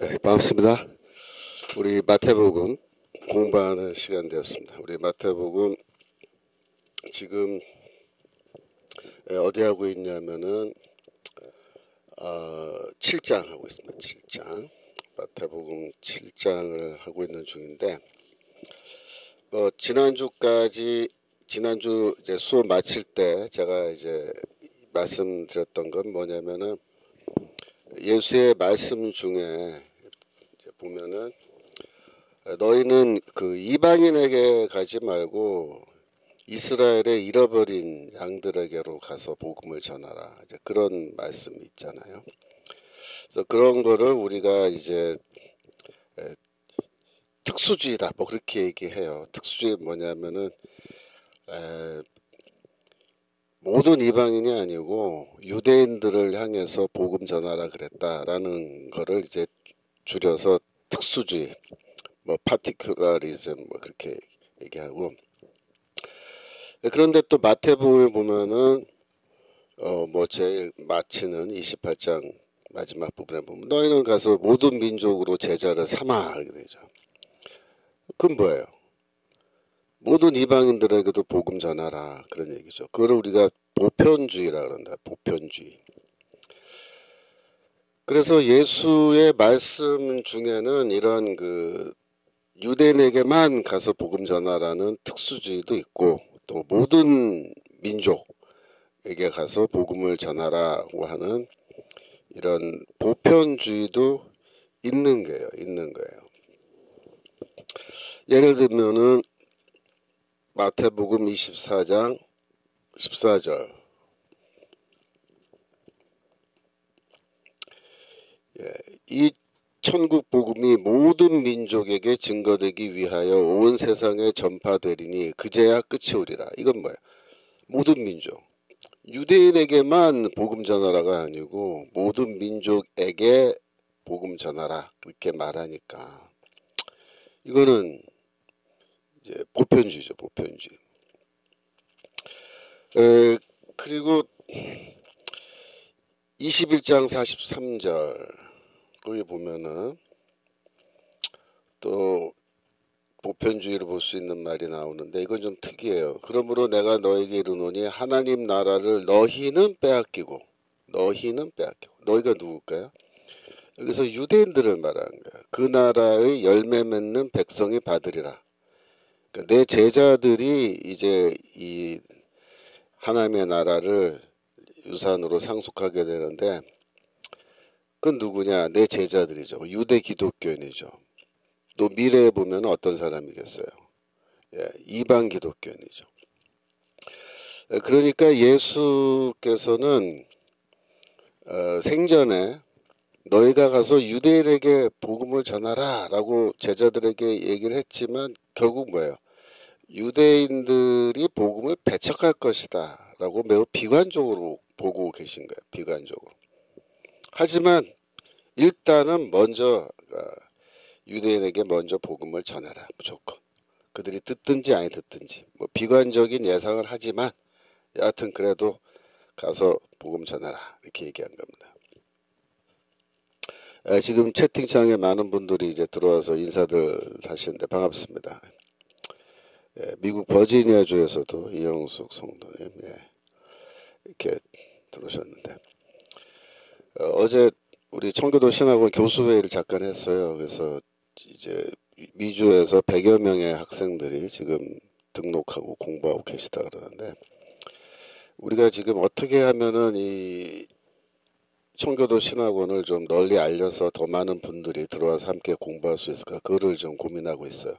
네, 반갑습니다. 우리 마태복음 공부하는 시간 되었습니다. 우리 마태복음 지금 어디 하고 있냐면은 7장 하고 있습니다. 7장 마태복음 7장을 하고 있는 중인데 지난주 이제 수업 마칠 때 제가 이제 말씀드렸던 건 뭐냐면은 예수의 말씀 중에 보면은 너희는 그 이방인에게 가지 말고 이스라엘의 잃어버린 양들에게로 가서 복음을 전하라. 이제 그런 말씀이 있잖아요. 그래서 그런 거를 우리가 이제 특수주의다 뭐 그렇게 얘기해요. 특수주의 뭐냐면은 모든 이방인이 아니고 유대인들을 향해서 복음 전하라 그랬다라는 거를 이제 줄여서 특수주의, 뭐 파티큘라리즘 뭐 그렇게 얘기하고. 그런데 또 마태복음을 보면은 뭐 제일 마치는 28장 마지막 부분에 보면 너희는 가서 모든 민족으로 제자를 삼아 하게 되죠. 그건 뭐예요? 모든 이방인들에게도 복음 전하라 그런 얘기죠. 그걸 우리가 보편주의라 그런다. 보편주의. 그래서 예수의 말씀 중에는 이런 그 유대인에게만 가서 복음 전하라는 특수주의도 있고 또 모든 민족에게 가서 복음을 전하라고 하는 이런 보편주의도 있는 거예요. 예를 들면은 마태복음 24장 14절. 이 천국 복음이 모든 민족에게 증거되기 위하여 온 세상에 전파되리니 그제야 끝이 오리라. 이건 뭐야? 모든 민족. 유대인에게만 복음 전하라가 아니고 모든 민족에게 복음 전하라 그렇게 말하니까 이거는 이제 보편주의죠. 보편주의. 그리고 21장 43절 거기 보면은 또 보편주의를 볼 수 있는 말이 나오는데 이건 좀 특이해요. 그러므로 내가 너에게 이르노니 하나님 나라를 너희는 빼앗기고 너희가 누굴까요? 여기서 유대인들을 말하는 거야. 그 나라의 열매 맺는 백성이 받으리라. 그러니까 내 제자들이 이제 이 하나님의 나라를 유산으로 상속하게 되는데 그건 누구냐? 내 제자들이죠. 유대 기독교인이죠. 또 미래에 보면 어떤 사람이겠어요? 이방 기독교인이죠. 그러니까 예수께서는 생전에 너희가 가서 유대인에게 복음을 전하라 라고 제자들에게 얘기를 했지만 결국 뭐예요? 유대인들이 복음을 배척할 것이다 라고 매우 비관적으로 보고 계신 거예요. 비관적으로. 하지만 일단은 먼저 유대인에게 먼저 복음을 전하라. 무조건. 그들이 듣든지 아니 듣든지 뭐 비관적인 예상을 하지만 여하튼 그래도 가서 복음 전하라 이렇게 얘기한 겁니다. 지금 채팅창에 많은 분들이 이제 들어와서 인사들 하시는데 반갑습니다. 미국 버지니아주에서도 이영숙 성도님 이렇게 들어오셨는데 어제 우리 청교도 신학원 교수회의를 잠깐 했어요. 그래서 이제 미주에서 100여 명의 학생들이 지금 등록하고 공부하고 계시다 그러는데 우리가 지금 어떻게 하면은 이 청교도 신학원을 좀 널리 알려서 더 많은 분들이 들어와서 함께 공부할 수 있을까 그거를 좀 고민하고 있어요.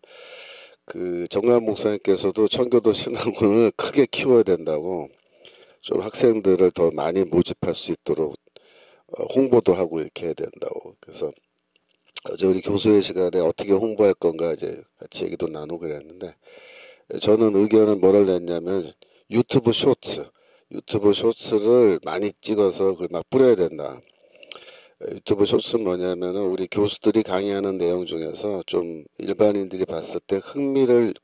그 정관 목사님께서도 청교도 신학원을 크게 키워야 된다고 좀 학생들을 더 많이 모집할 수 있도록 홍보도 하고 이렇게 해야 된다고. 그래서 어제 우리 교수회 시간에 어떻게 홍보할 건가 이제 같이 얘기도 나누고 그랬는데 저는 의견을 뭐를 냈냐면 유튜브 쇼츠를 많이 찍어서 그걸 막 뿌려야 된다. 유튜브 쇼츠는 뭐냐면은 우리 교수들이 강의하는 내용 중에서 좀 일반인들이 봤을 때 흥미를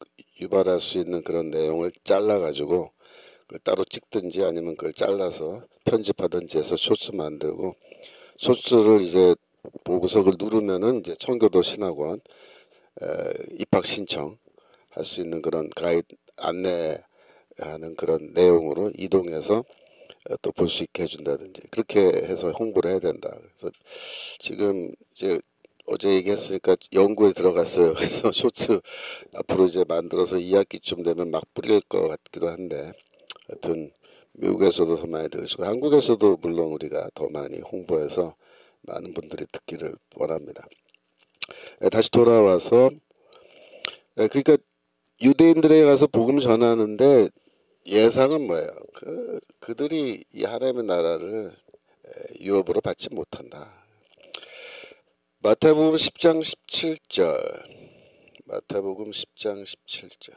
유발할 수 있는 그런 내용을 잘라가지고 그걸 따로 찍든지 아니면 그걸 잘라서 편집하든지 해서 쇼츠 만들고 쇼츠를 이제 보고석을 누르면은 이제 청교도 신학원 입학 신청 할 수 있는 그런 가이드 안내하는 그런 내용으로 이동해서 또 볼 수 있게 해준다든지 그렇게 해서 홍보를 해야 된다. 그래서 지금 이제 어제 얘기했으니까 연구에 들어갔어요. 그래서 쇼츠 앞으로 이제 만들어서 2학기쯤 되면 막 뿌릴 것 같기도 한데 하여튼 미국에서도 더 많이 들으시고 한국에서도 물론 우리가 더 많이 홍보해서 많은 분들이 듣기를 원합니다. 다시 돌아와서 그러니까 유대인들에게 가서 복음 전하는데 예상은 뭐예요? 그들이 이 하나님의 나라를 유업으로 받지 못한다. 마태복음 10장 17절. 마태복음 10장 17절.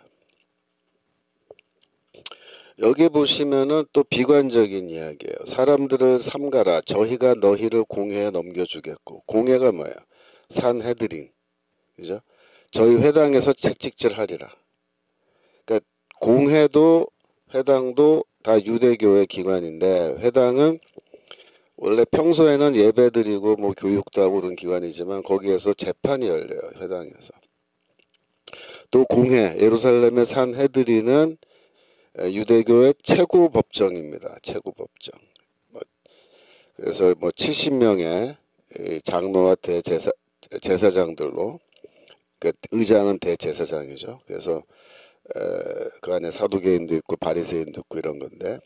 여기 보시면은 또 비관적인 이야기예요. 사람들을 삼가라. 저희가 너희를 공회에 넘겨주겠고. 공회가 뭐예요? 산헤드린. 그죠? 저희 회당에서 채찍질하리라. 그러니까 공회도 회당도 다 유대교의 기관인데 회당은 원래 평소에는 예배드리고 뭐 교육도 하고 그런 기관이지만 거기에서 재판이 열려요. 회당에서. 또 공회 예루살렘의 산헤드린은 유대교의 최고 법정입니다. 최고 법정. 그래서 뭐 70명의 장로와 제사장들로 그 의장은 대제사장이죠. 그래서 그 안에 사두개인도 있고 바리새인도 있고 이런 건데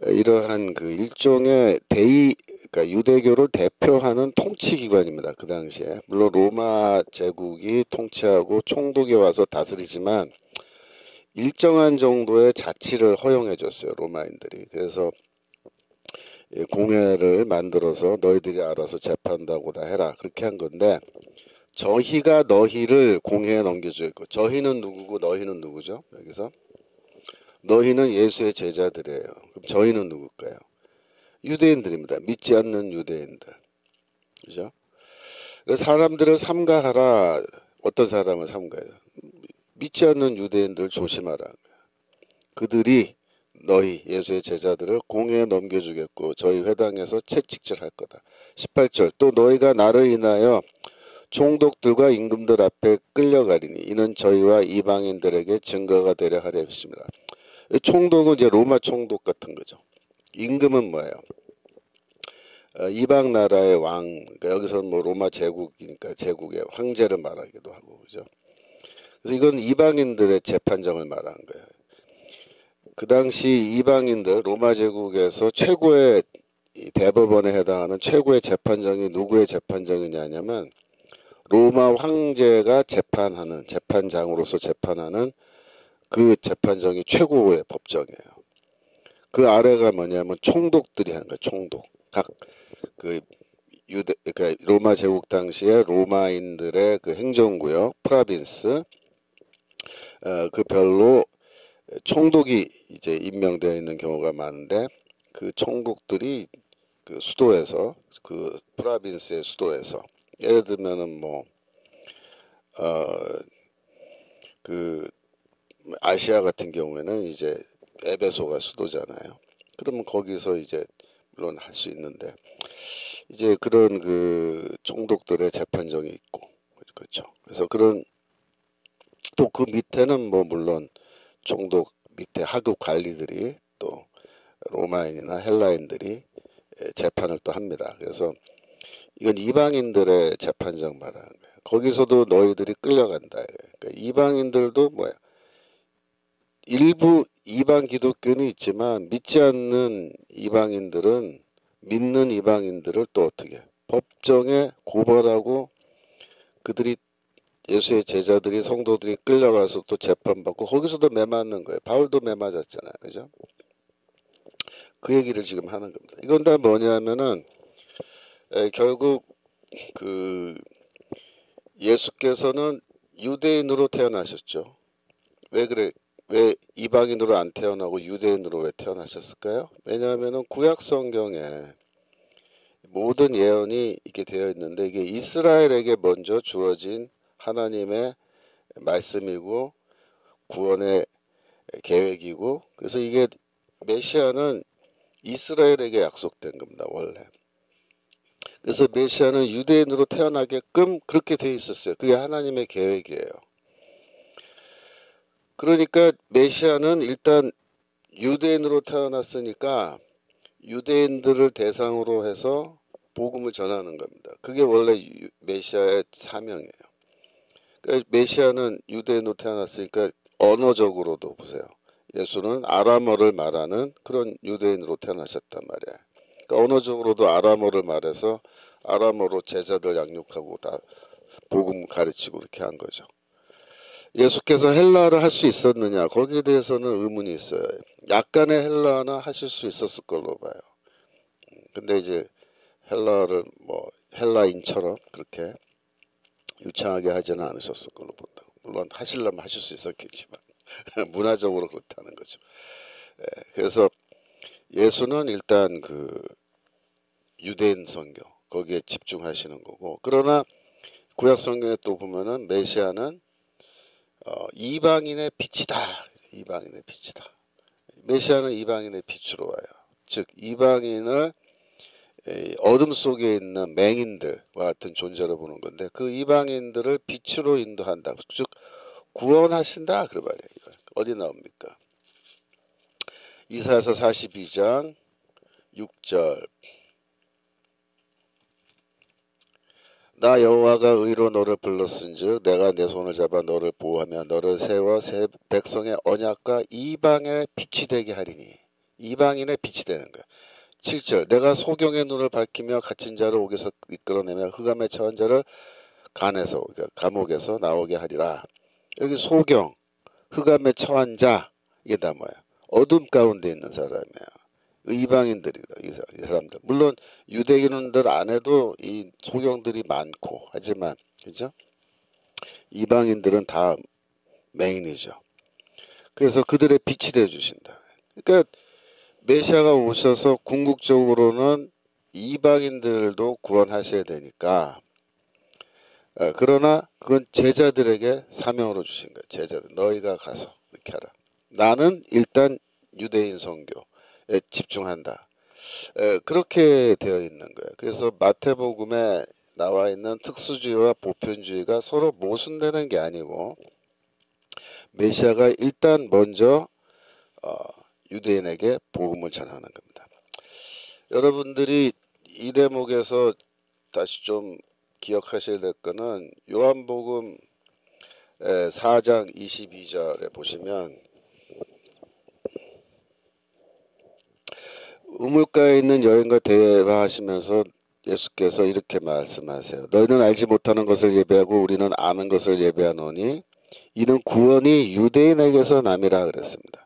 이러한 그 일종의 그러니까 유대교를 대표하는 통치기관입니다. 그 당시에 물론 로마 제국이 통치하고 총독이 와서 다스리지만 일정한 정도의 자치를 허용해 줬어요. 로마인들이. 그래서 공회를 만들어서 너희들이 알아서 재판하고 다 해라 그렇게 한 건데 저희가 너희를 공회에 넘겨주고 저희는 누구고 너희는 누구죠? 여기서 너희는 예수의 제자들이에요. 그럼 저희는 누굴까요? 유대인들입니다. 믿지 않는 유대인들. 그죠? 사람들을 삼가하라. 어떤 사람을 삼가해요? 믿지 않는 유대인들 조심하라. 그들이 너희 예수의 제자들을 공회에 넘겨주겠고 저희 회당에서 채찍질 할 거다. 18절 또 너희가 나를 인하여 총독들과 임금들 앞에 끌려가리니 이는 저희와 이방인들에게 증거가 되려 하려 했습니다. 총독은 이제 로마 총독 같은 거죠. 임금은 뭐예요? 이방 나라의 왕. 그러니까 여기서는 뭐 로마 제국이니까 제국의 황제를 말하기도 하고 그죠. 그래서 이건 이방인들의 재판정을 말하는 거예요. 그 당시 이방인들 로마 제국에서 최고의 대법원에 해당하는 최고의 재판정이 누구의 재판정이냐면 로마 황제가 재판하는 재판장으로서 재판하는 그 재판정이 최고의 법정이에요. 그 아래가 뭐냐면 총독들이 하는 거예요. 총독. 각 그 그러니까 로마 제국 당시에 로마인들의 그 행정구역 프라빈스 그 별로 총독이 이제 임명되어 있는 경우가 많은데 그 총독들이 그 수도에서 그 프라빈스의 수도에서 예를 들면은 뭐 그 아시아 같은 경우에는 이제 에베소가 수도잖아요. 그러면 거기서 이제 물론 할 수 있는데 이제 그런 그 총독들의 재판정이 있고 그렇죠. 그래서 그런 또 그 밑에는 뭐 물론 총독 밑에 하급 관리들이 또 로마인이나 헬라인들이 재판을 또 합니다. 그래서 이건 이방인들의 재판정 말하는 거예요. 거기서도 너희들이 끌려간다. 그러니까 이방인들도 뭐야? 일부 이방 기독교는 있지만 믿지 않는 이방인들은 믿는 이방인들을 또 어떻게 법정에 고발하고 그들이 예수의 제자들이 성도들이 끌려가서 또 재판받고 거기서도 매 맞는 거예요. 바울도 매 맞았잖아요. 그죠? 그 얘기를 지금 하는 겁니다. 이건 다 뭐냐면은 결국 그 예수께서는 유대인으로 태어나셨죠. 왜 그래? 왜 이방인으로 안 태어나고 유대인으로 왜 태어나셨을까요? 왜냐하면은 구약 성경에 모든 예언이 이렇게 되어 있는데 이게 이스라엘에게 먼저 주어진 하나님의 말씀이고 구원의 계획이고 그래서 이게 메시아는 이스라엘에게 약속된 겁니다. 원래. 그래서 메시아는 유대인으로 태어나게끔 그렇게 돼 있었어요. 그게 하나님의 계획이에요. 그러니까 메시아는 일단 유대인으로 태어났으니까 유대인들을 대상으로 해서 복음을 전하는 겁니다. 그게 원래 메시아의 사명이에요. 그러니까 메시아는 유대인으로 태어났으니까 언어적으로도 보세요. 예수는 아람어를 말하는 그런 유대인으로 태어나셨단 말이에요. 그러니까 언어적으로도 아람어를 말해서 아람어로 제자들 양육하고 다 복음 가르치고 이렇게 한 거죠. 예수께서 헬라어를 할 수 있었느냐? 거기에 대해서는 의문이 있어요. 약간의 헬라어는 하실 수 있었을 걸로 봐요. 근데 이제 헬라어를 뭐 헬라인처럼 그렇게 유창하게 하지는 않으셨을 걸로 본다고. 물론 하시려면 하실 수 있었겠지만 문화적으로 그렇다는 거죠. 그래서 예수는 일단 그 유대인 선교 거기에 집중하시는 거고, 그러나 구약 성경에 또 보면은 메시아는 이방인의 빛이다. 이방인의 빛이다. 메시아는 이방인의 빛으로 와요. 즉 이방인을 어둠 속에 있는 맹인들과 같은 존재로 보는 건데, 그 이방인들을 빛으로 인도한다. 즉 구원하신다 그 말이에요. 어디 나옵니까? 이사야서 42장 6절. 나 여호와가 의로 너를 불렀은즉 내가 내 손을 잡아 너를 보호하며 너를 세워 새 백성의 언약과 이방의 빛이 되게 하리니. 이방인의 빛이 되는 거야. 7절. 내가 소경의 눈을 밝히며 갇힌 자를 옥에서 이끌어내며 흑암에 처한 자를 간에서, 그러니까 감옥에서 나오게 하리라. 여기 소경, 흑암에 처한 자, 이게 다 뭐야? 어둠 가운데 있는 사람이에요. 이방인들이다. 이 사람들. 물론 유대인들 안에도 이 소경들이 많고 하지만, 그죠? 이방인들은 다 맹인이죠. 그래서 그들의 빛이 되어 주신다. 그러니까 메시아가 오셔서 궁극적으로는 이방인들도 구원하셔야 되니까, 그러나 그건 제자들에게 사명으로 주신 거예요. 제자들, 너희가 가서 이렇게 하라. 나는 일단 유대인 선교에 집중한다. 그렇게 되어 있는 거예요. 그래서 마태복음에 나와 있는 특수주의와 보편주의가 서로 모순되는 게 아니고, 메시아가 일단 먼저 유대인에게 복음을 전하는 겁니다. 여러분들이 이 대목에서 다시 좀 기억하셔야 될 거는 요한복음 4장 22절에 보시면 우물가에 있는 여인과 대화하시면서 예수께서 이렇게 말씀하세요. 너희는 알지 못하는 것을 예배하고 우리는 아는 것을 예배하노니 이는 구원이 유대인에게서 남이라 그랬습니다.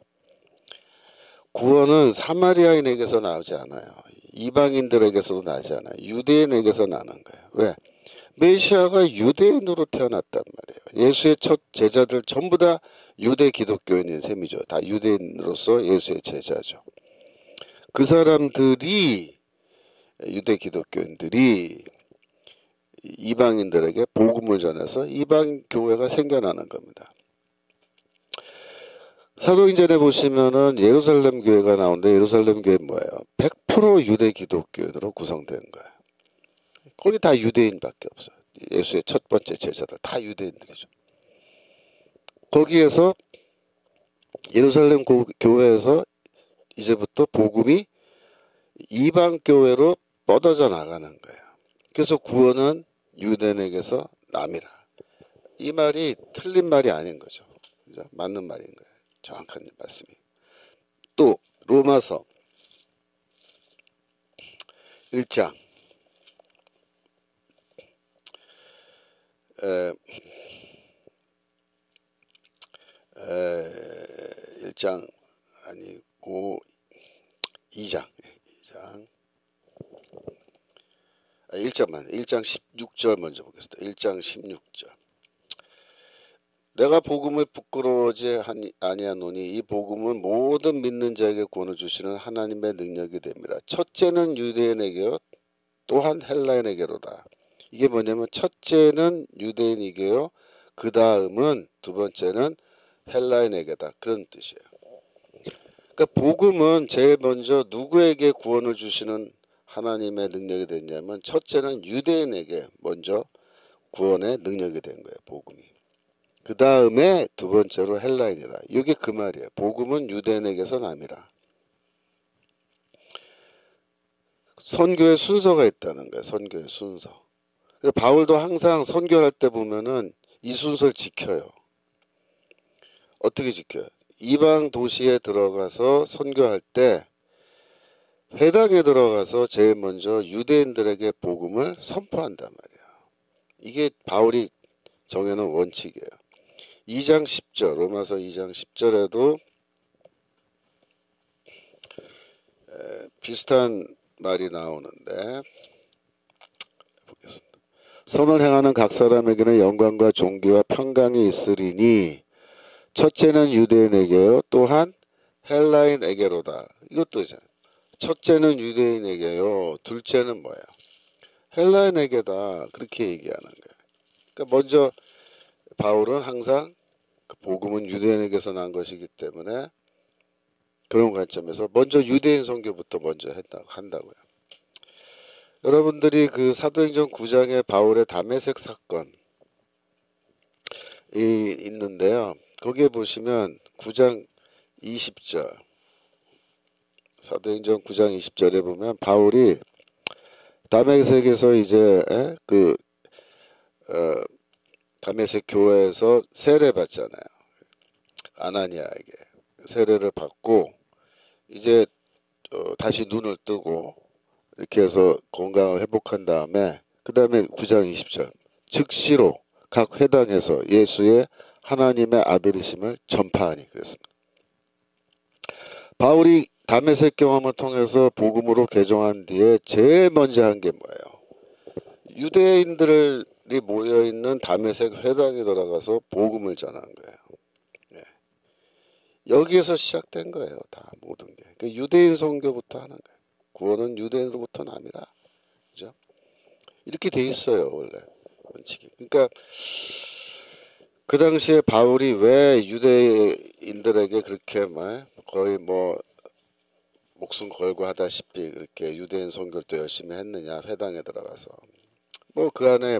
구원은 사마리아인에게서 나오지 않아요. 이방인들에게서도 나지 않아요. 유대인에게서 나는 거예요. 왜? 메시아가 유대인으로 태어났단 말이에요. 예수의 첫 제자들 전부 다 유대 기독교인인 셈이죠. 다 유대인으로서 예수의 제자죠. 그 사람들이, 유대 기독교인들이 이방인들에게 복음을 전해서 이방 교회가 생겨나는 겁니다. 사도행전에 보시면은 예루살렘 교회가 나오는데 예루살렘 교회 뭐예요? 100% 유대 기독교인으로 구성된 거예요. 거기 다 유대인밖에 없어요. 예수의 첫 번째 제자들 다 유대인들이죠. 거기에서 예루살렘 교회에서 이제부터 복음이 이방 교회로 뻗어져 나가는 거예요. 그래서 구원은 유대인에게서 남이라. 이 말이 틀린 말이 아닌 거죠. 그죠? 맞는 말인 거예요. 정확한 말씀이. 또 로마서 1장 1장 아니고 2장 1장만 1장 16절 먼저 보겠습니다. 1장 16절. 내가 복음을 부끄러워하지 아니하노니 이 복음은 모든 믿는 자에게 구원을 주시는 하나님의 능력이 됩니다. 첫째는 유대인에게요 또한 헬라인에게로다. 이게 뭐냐면 첫째는 유대인에게요 그 다음은 두 번째는 헬라인에게다. 그런 뜻이에요. 그러니까 복음은 제일 먼저 누구에게 구원을 주시는 하나님의 능력이 됐냐면 첫째는 유대인에게 먼저 구원의 능력이 된 거예요. 복음이. 그 다음에 두 번째로 헬라인이다. 이게 그 말이에요. 복음은 유대인에게서 남이라. 선교의 순서가 있다는 거예요. 선교의 순서. 바울도 항상 선교할 때 보면은 이 순서를 지켜요. 어떻게 지켜요? 이방 도시에 들어가서 선교할 때 회당에 들어가서 제일 먼저 유대인들에게 복음을 선포한단 말이야. 이게 바울이 정해놓은 원칙이에요. 2장 10절, 로마서 2장 10절에도 비슷한 말이 나오는데 보겠습니다. 선을 행하는 각 사람에게는 영광과 존귀와 평강이 있으리니 첫째는 유대인에게요 또한 헬라인에게로다. 이것도 이제 첫째는 유대인에게요 둘째는 뭐예요? 헬라인에게다. 그렇게 얘기하는 거예요. 그러니까 먼저 바울은 항상 그 복음은 유대인에게서 난 것이기 때문에 그런 관점에서 먼저 유대인 선교부터 먼저 한다고요. 여러분들이 그 사도행전 9장의 바울의 다메섹 사건이 있는데요. 거기에 보시면 9장 20절 사도행전 9장 20절에 보면 바울이 다메섹에서 이제 다메섹 교회에서 세례 받잖아요. 아나니아에게 세례를 받고 이제 다시 눈을 뜨고 이렇게 해서 건강을 회복한 다음에 그 다음에 9장 20절 즉시로 각 회당에서 예수의 하나님의 아들이심을 전파하니 그랬습니다. 바울이 다메섹 경험을 통해서 복음으로 개종한 뒤에 제일 먼저 한 게 뭐예요? 유대인들이 모여있는 다메섹 회당에 들어가서 복음을 전한 거예요. 예. 여기에서 시작된 거예요. 다 모든 게. 그러니까 유대인 선교부터 하는 거예요. 구원은 유대인으로부터 남이라. 그죠? 이렇게 돼 있어요. 원래 원칙이. 그러니까 그 당시에 바울이 왜 유대인들에게 그렇게 거의 목숨 걸고 하다시피 그렇게 유대인 선교를 또 열심히 했느냐. 회당에 들어가서. 그 안에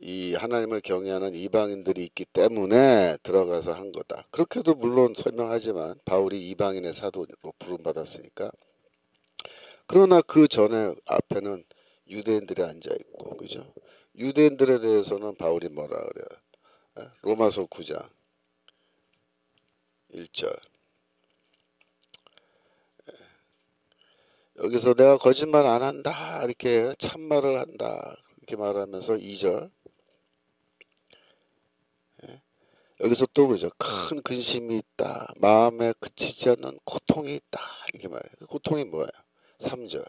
이 하나님을 경외하는 이방인들이 있기 때문에 들어가서 한 거다. 그렇게도 물론 설명하지만 바울이 이방인의 사도로 부름받았으니까. 그러나 그 전에 앞에는 유대인들이 앉아있고 그죠? 유대인들에 대해서는 바울이 뭐라 그래요? 로마서 9장 1절 여기서 내가 거짓말 안 한다 이렇게 참말을 한다 이렇게 말하면서 2절 여기서 또 그러죠. 큰 근심이 있다. 마음에 그치지 않는 고통이 있다. 이게 말이에요. 고통이 뭐예요? 3절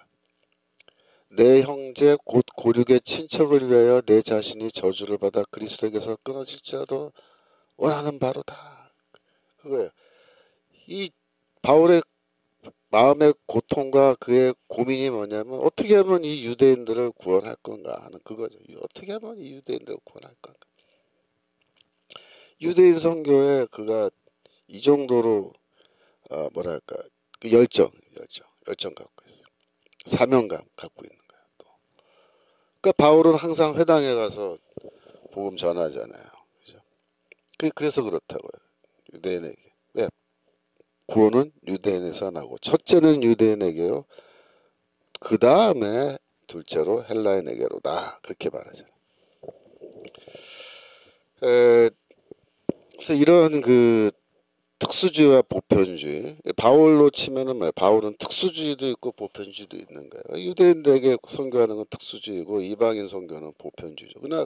내 형제 곧 고륙의 친척을 위하여 내 자신이 저주를 받아 그리스도에게서 끊어질지라도 원하는 바로다. 그거예요. 이 바울의 마음의 고통과 그의 고민이 뭐냐면 어떻게 하면 이 유대인들을 구원할 건가 하는 그거죠. 어떻게 하면 이 유대인들을 구원할 건가. 유대인 선교에 그가 이 정도로 뭐랄까 그 열정 갖고 있어요. 사명감 갖고 있는 거예요. 또. 그러니까 바울은 항상 회당에 가서 복음 전하잖아요. 그죠? 그래서 그렇다고요. 유대인에게. 왜? 구원은 유대인에서 나고 첫째는 유대인에게요. 그 다음에 둘째로 헬라인에게로다. 그렇게 말하잖아요. 그래서 이런 그 특수주의와 보편주의 바울로 치면은 바울은 특수주의도 있고 보편주의도 있는 거예요. 유대인들에게 선교하는 건 특수주의고 이방인 선교는 보편주의죠. 그러나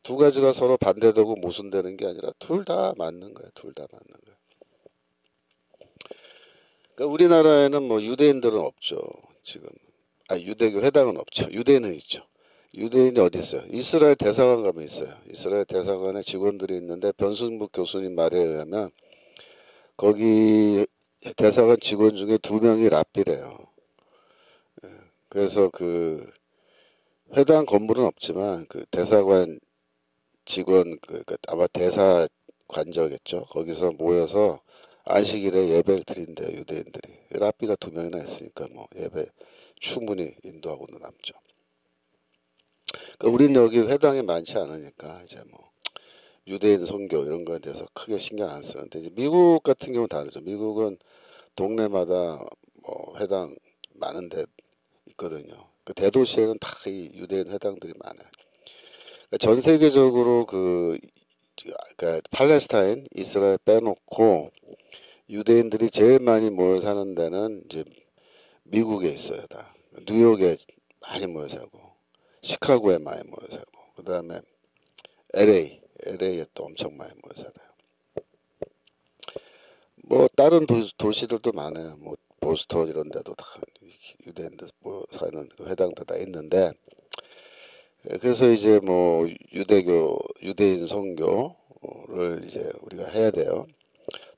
두 가지가 서로 반대되고 모순되는 게 아니라 둘 다 맞는 거예요. 둘 다 맞는 거예요. 그러니까 우리나라에는 유대인들은 없죠. 지금 유대교 회당은 없죠. 유대인은 있죠. 유대인이 어디 있어요? 이스라엘 대사관 가면 있어요. 이스라엘 대사관에 직원들이 있는데 변순북 교수님 말에 의하면 거기 대사관 직원 중에 2명이 랍비래요. 그래서 그 회당 건물은 없지만 그 대사관 직원 아마 대사관저겠죠. 거기서 모여서 안식일에 예배를 드린대요. 유대인들이. 랍비가 2명이나 있으니까 예배 충분히 인도하고는 남죠. 그러니까 우리는 여기 회당이 많지 않으니까 이제 뭐 유대인 선교 이런 거에 대해서 크게 신경 안 쓰는데 이제 미국 같은 경우는 다르죠. 미국은 동네마다 뭐 회당 많은 데 있거든요. 그 대도시에는 다 이 유대인 회당들이 많아요. 그러니까 전 세계적으로 그러니까 팔레스타인, 이스라엘 빼놓고 유대인들이 제일 많이 모여 사는 데는 이제 미국에 있어요. 다 뉴욕에 많이 모여 살고 시카고에 많이 모여 살고 그다음에 LA에 또 엄청 많이 모여 살아요. 뭐 다른 도시들도 많아요. 뭐 보스턴 이런 데도 다 유대인들 뭐 사는 그 회당도 다 있는데 그래서 이제 뭐 유대인 선교를 이제 우리가 해야 돼요.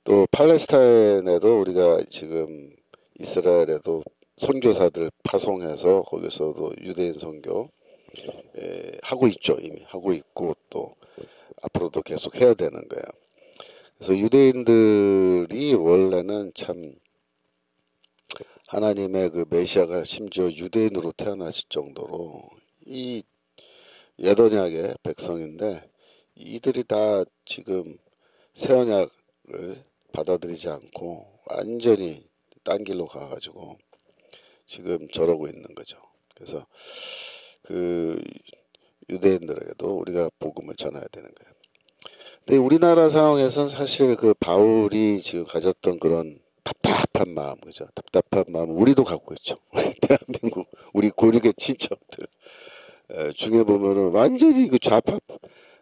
또 팔레스타인에도 우리가 지금 이스라엘에도 선교사들 파송해서 거기서도 유대인 선교 하고 있죠. 이미 하고 있고 또 앞으로도 계속 해야 되는 거예요. 그래서 유대인들이 원래는 참 하나님의 그 메시아가 심지어 유대인으로 태어났을 정도로 이 옛 언약의 백성인데 이들이 다 지금 새 언약을 받아들이지 않고 완전히 딴 길로 가가지고 지금 저러고 있는 거죠. 그래서 그 유대인들에게도 우리가 복음을 전해야 되는 거예요. 근데 우리나라 상황에서는 사실 그 바울이 지금 가졌던 그런 답답한 마음, 그죠? 답답한 마음 우리도 갖고 있죠. 우리 대한민국 우리 고륙의 친척들 중에 보면은 완전히 그 좌파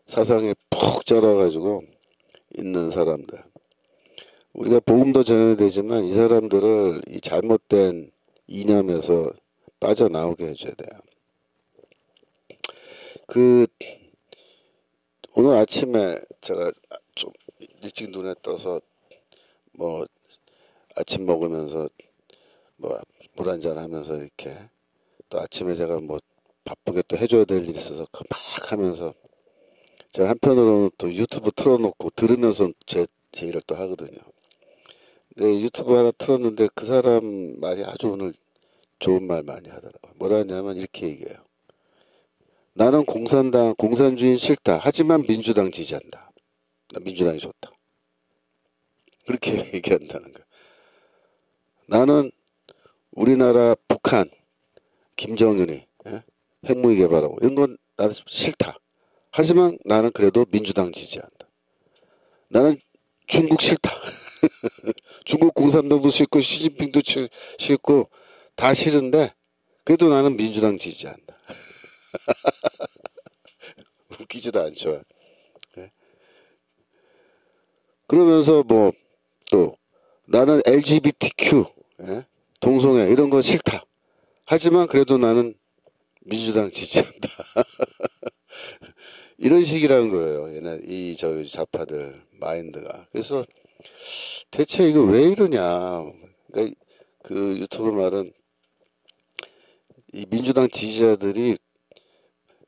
사상에 푹 쩔어가지고 있는 사람들. 우리가 복음도 전해야 되지만 이 사람들을 이 잘못된 이념에서 빠져나오게 해줘야 돼요. 그 오늘 아침에 제가 좀 일찍 눈에 떠서 뭐 아침 먹으면서 뭐 물 한잔 하면서 이렇게 또 아침에 제가 뭐 바쁘게 또 해줘야 될 일이 있어서 막 하면서 제가 한편으로는 또 유튜브 틀어놓고 들으면서 제 일을 또 하거든요. 근데 유튜브 하나 틀었는데 그 사람 말이 아주 오늘 좋은 말 많이 하더라고요. 뭐라 하냐면 이렇게 얘기해요. 나는 공산주의 싫다. 하지만 민주당 지지한다. 나 민주당이 좋다. 그렇게 얘기한다는 거야. 나는 우리나라 북한 김정은이 핵무기 개발하고 이런 건 나는 싫다. 하지만 나는 그래도 민주당 지지한다. 나는 중국 싫다. 중국 공산당도 싫고 시진핑도 싫고 다 싫은데 그래도 나는 민주당 지지한다. 웃기지도 않죠. 네. 그러면서 뭐 또 나는 LGBTQ 동성애 이런 거 싫다. 하지만 그래도 나는 민주당 지지한다. 이런 식이라는 거예요. 얘네 저 좌파들 마인드가. 그래서 대체 이거 왜 이러냐. 그러니까 그 유튜브 말은 이 민주당 지지자들이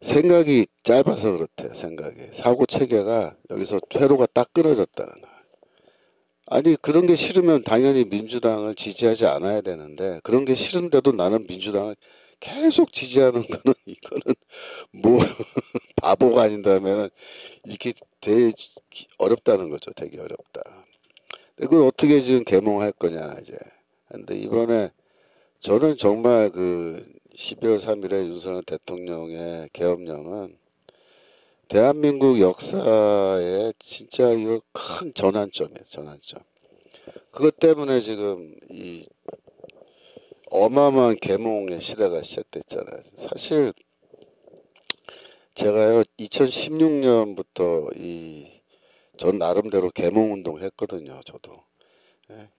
생각이 짧아서 그렇대요. 생각이 사고 체계가 여기서 회로가 딱 끊어졌다는 거예요. 아니 그런 게 싫으면 당연히 민주당을 지지하지 않아야 되는데 그런 게 싫은데도 나는 민주당을 계속 지지하는 거는 이거는 뭐 바보가 아닌다면은 이렇게 되게 어렵다는 거죠. 되게 어렵다. 이걸 어떻게 지금 계몽할 거냐 이제. 근데 이번에 저는 정말 그 12월 3일에 윤석열 대통령의 계엄령은 대한민국 역사에 진짜 이거 큰 전환점이에요. 전환점. 그것 때문에 지금 이 어마어마한 계몽의 시대가 시작됐잖아요. 사실 제가요 2016년부터 전 나름대로 계몽 운동을 했거든요. 저도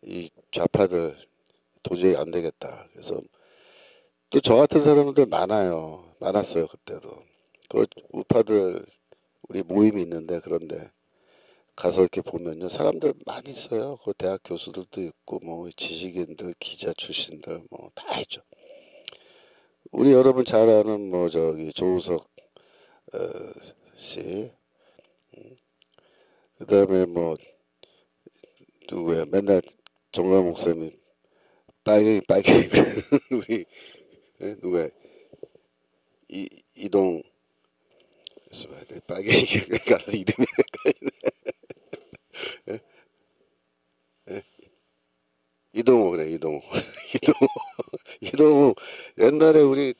이 좌파들 도저히 안 되겠다. 그래서 또 저 같은 사람들 많았어요 그때도. 그 우파들 우리 모임이 있는데 그런데 가서 이렇게 보면요 사람들 많이 있어요. 그 대학 교수들도 있고 뭐 지식인들 기자 출신들 뭐 다 있죠. 우리 여러분 잘 아는 뭐 저기 조우석 씨, 그다음에 뭐 누구야 맨날 정광 목사님 빨갱이 우리 예? 누가 이동 빨개 가서 이름이 이동호 그래 이동호 이동호 이동호 옛날에 우리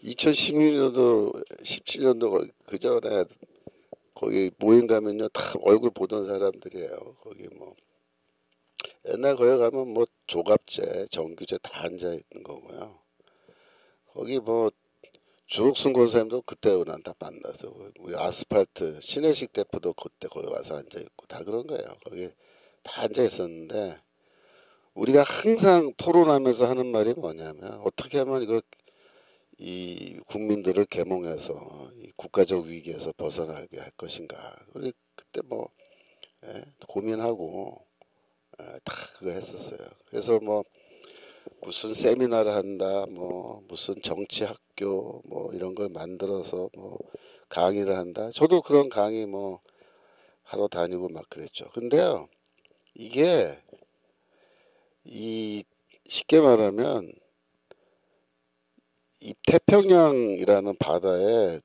2016년도 17년도 그 전에 거기 모임 가면요 다 얼굴 보던 사람들이에요. 거기 뭐 옛날 거기 가면 뭐 조갑제, 정규제 다 앉아 있는 거고요. 거기 뭐 주옥순 권사님도 그때 난 다 만나서 우리 아스팔트 신혜식 대표도 그때 거기 와서 앉아 있고 다 그런 거예요. 거기 다 앉아 있었는데 우리가 항상 토론하면서 하는 말이 뭐냐면 어떻게 하면 이거 이 국민들을 계몽해서 이 국가적 위기에서 벗어나게 할 것인가. 우리 그때 뭐 고민하고 다 그거 했었어요. 그래서 뭐 무슨 세미나를 한다, 뭐 무슨 정치 학교 뭐 이런 걸 만들어서 뭐 강의를 한다. 저도 그런 강의 뭐 하러 다니고 막 그랬죠. 근데요, 이게 이 쉽게 말하면 이 태평양이라는 바다에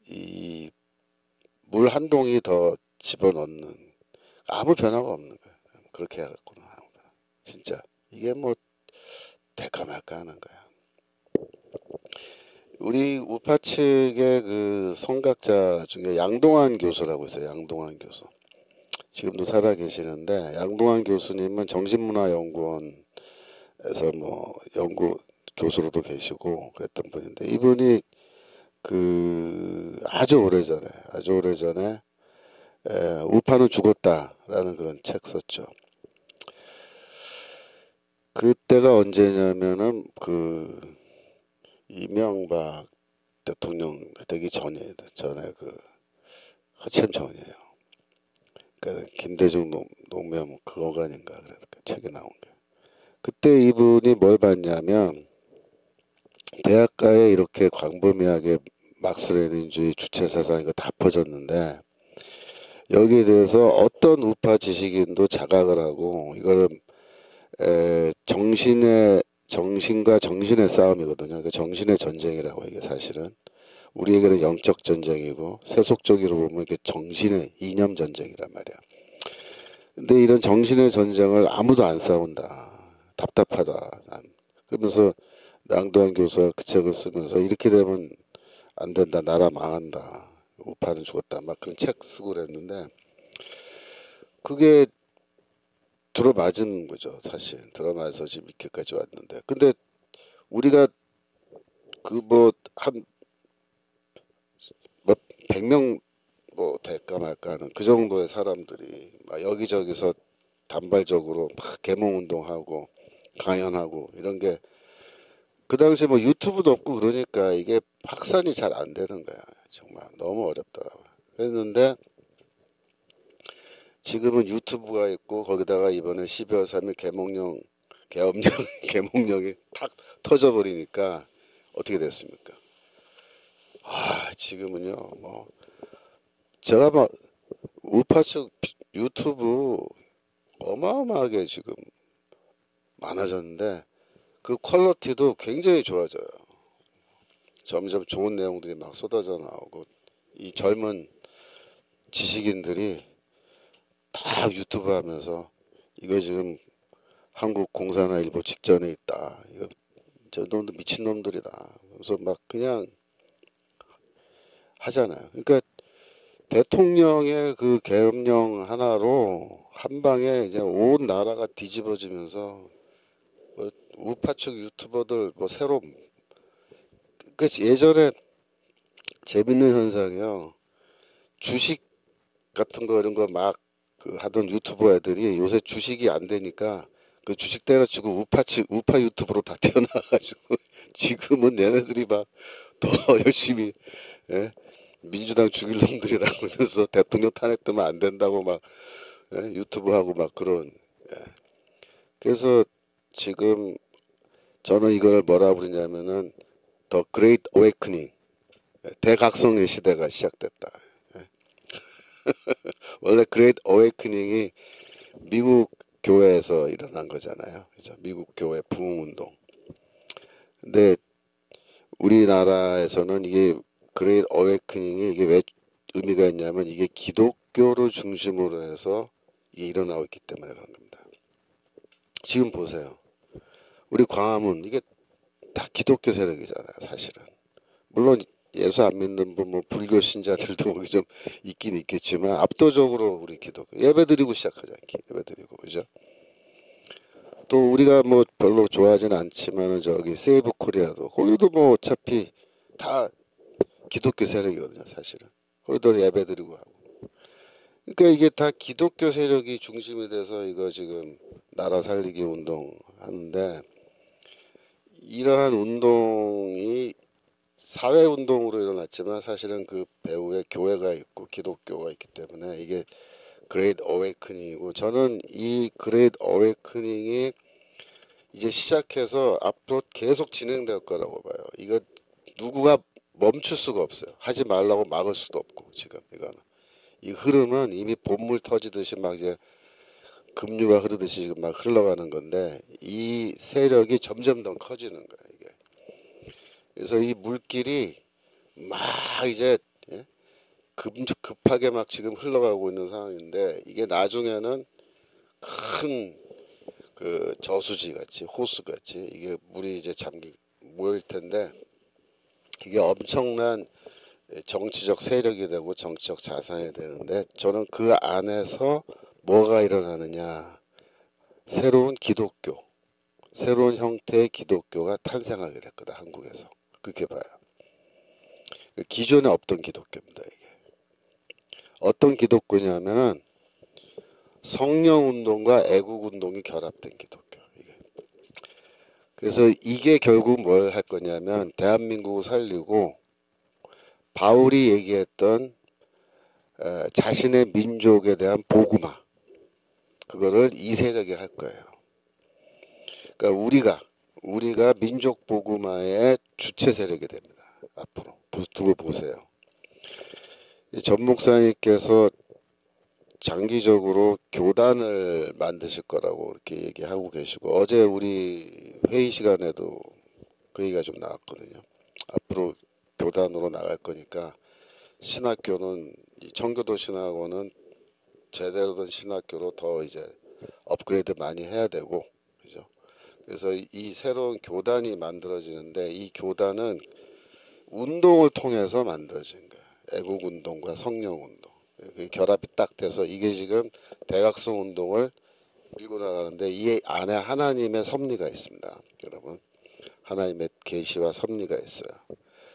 이 물 한 동이 더 집어넣는 아무 변화가 없는 거예요. 그렇게 해갖고는 아무 변화. 진짜 이게 뭐 될까 말까 하는 거야. 우리 우파 측의 그 성각자 중에 양동환 교수라고 있어요. 양동환 교수. 지금도 살아 계시는데 양동환 교수님은 정신문화연구원에서 뭐 연구 교수로도 계시고 그랬던 분인데 이분이 그 아주 오래전에 우파는 죽었다라는 그런 책 썼죠. 그때가 언제냐면은 그 이명박 대통령 되기 전에 그 한참 전이에요. 그러니까 김대중 노무현 그거간인가 그래서 그 책에 나온 게. 그때 이분이 뭘 봤냐면 대학가에 이렇게 광범위하게 막스레닌주의 주체 사상 이거 다 퍼졌는데 여기에 대해서 어떤 우파 지식인도 자각을 하고 이거를 정신과 정신의 싸움이거든요. 그러니까 정신의 전쟁이라고 이게 사실은 우리에게는 영적 전쟁이고 세속적으로 보면 이게 정신의 이념 전쟁이란 말이야. 근데 이런 정신의 전쟁을 아무도 안 싸운다. 답답하다. 그러면서 양도한 교수가 그 책을 쓰면서 이렇게 되면 안 된다. 나라 망한다. 우파는 죽었다. 막 그런 책 쓰고 그랬는데 그게 들어맞은 거죠. 사실 들어맞아서 지금 이렇게까지 왔는데 근데 우리가 그 뭐 한 뭐 100명 뭐 될까 말까 하는 그 정도의 사람들이 막 여기저기서 단발적으로 막 계몽 운동하고 강연하고 이런 게 그 당시에 뭐 유튜브도 없고 그러니까 이게 확산이 잘 안 되는 거야. 정말 너무 어렵더라고요. 그랬는데 지금은 유튜브가 있고 거기다가 이번에 12월 3일 계엄령 계몽령이 탁 터져버리니까 어떻게 됐습니까? 아 지금은요 뭐 제가 막 우파 측 유튜브 어마어마하게 지금 많아졌는데 그 퀄리티도 굉장히 좋아져요. 점점 좋은 내용들이 막 쏟아져 나오고 이 젊은 지식인들이 다 유튜브 하면서 이거 지금 한국 공산화 일보 직전에 있다. 이거 저 놈들 미친 놈들이다. 그래서 막 그냥 하잖아요. 그러니까 대통령의 그 계엄령 하나로 한 방에 이제 온 나라가 뒤집어지면서 뭐 우파 측 유튜버들 뭐 새로 그 예전에 재밌는 현상이요. 주식 같은 거 이런 거 막 그 하던 유튜버 애들이 요새 주식이 안 되니까 그 주식 때려치고 우파 유튜브로 다 튀어나와가지고 지금은 얘네들이 막 더 열심히 예? 민주당 죽일 놈들이라고 그러면서 대통령 탄핵되면 안 된다고 막 유튜브 하고 막 그런 그래서 지금 저는 이걸 뭐라 부르냐면은 더 그레이트 어웨이크닝 대각성의 시대가 시작됐다. 원래 그레이트 어웨이크닝이 미국 교회에서 일어난 거잖아요. 그죠? 미국 교회 부흥운동. 근데 우리나라에서는 이게 그레이트 어웨이크닝이 이게 왜 의미가 있냐면 이게 기독교를 중심으로 해서 이게 일어나고 있기 때문에 그런 겁니다. 지금 보세요. 우리 광화문 이게 다 기독교 세력이잖아요, 사실은. 물론 예수 안 믿는 분, 뭐 불교 신자들도 거기 좀 있긴 있겠지만 압도적으로 우리 기독교 예배드리고 시작하지 않기 예배드리고 그죠? 또 우리가 뭐 별로 좋아하지는 않지만은 저기 세이브 코리아도 거기도 뭐 어차피 다 기독교 세력이거든요, 사실은. 거기도 예배드리고 하고. 그러니까 이게 다 기독교 세력이 중심이 돼서 이거 지금 나라 살리기 운동 하는데 이러한 운동이 사회 운동으로 일어났지만 사실은 그 배후에 교회가 있고 기독교가 있기 때문에 이게 그레이트 어웨이크닝이고 저는 이 그레이트 어웨이크닝이 이제 시작해서 앞으로 계속 진행될 거라고 봐요. 이거 누구가 멈출 수가 없어요. 하지 말라고 막을 수도 없고 지금 이거는 이 흐름은 이미 본물 터지듯이 막 이제 급류가 흐르듯이 지금 막 흘러가는 건데 이 세력이 점점 더 커지는 거예요. 이게 그래서 이 물길이 막 이제 예? 급하게 막 지금 흘러가고 있는 상황인데 이게 나중에는 큰 그 저수지 같이 호수 같이 이게 물이 이제 잠기 모일 텐데 이게 엄청난 정치적 세력이 되고 정치적 자산이 되는데 저는 그 안에서 뭐가 일어나느냐 새로운 기독교 새로운 형태의 기독교가 탄생하게 될 거다 한국에서 그렇게 봐요. 기존에 없던 기독교입니다. 이게 어떤 기독교냐면은 성령운동과 애국운동이 결합된 기독교. 이게. 그래서 이게 결국 뭘 할 거냐면 대한민국을 살리고 바울이 얘기했던 자신의 민족에 대한 복음화 그거를 이 세력이 할 거예요. 그러니까 우리가 민족 복음화의 주체 세력이 됩니다. 앞으로 두고 보세요. 전 목사님께서 장기적으로 교단을 만드실 거라고 이렇게 얘기하고 계시고 어제 우리 회의 시간에도 그 얘기가 좀 나왔거든요. 앞으로 교단으로 나갈 거니까 신학교는 이 청교도 신학원은 제대로 된 신학교로 더 이제 업그레이드 많이 해야 되고 그죠? 그래서 이 새로운 교단이 만들어지는데 이 교단은 운동을 통해서 만들어진 거예요. 애국 운동과 성령 운동. 그 결합이 딱 돼서 이게 지금 대각성 운동을 밀고 나가는데 이 안에 하나님의 섭리가 있습니다. 여러분 하나님의 계시와 섭리가 있어요.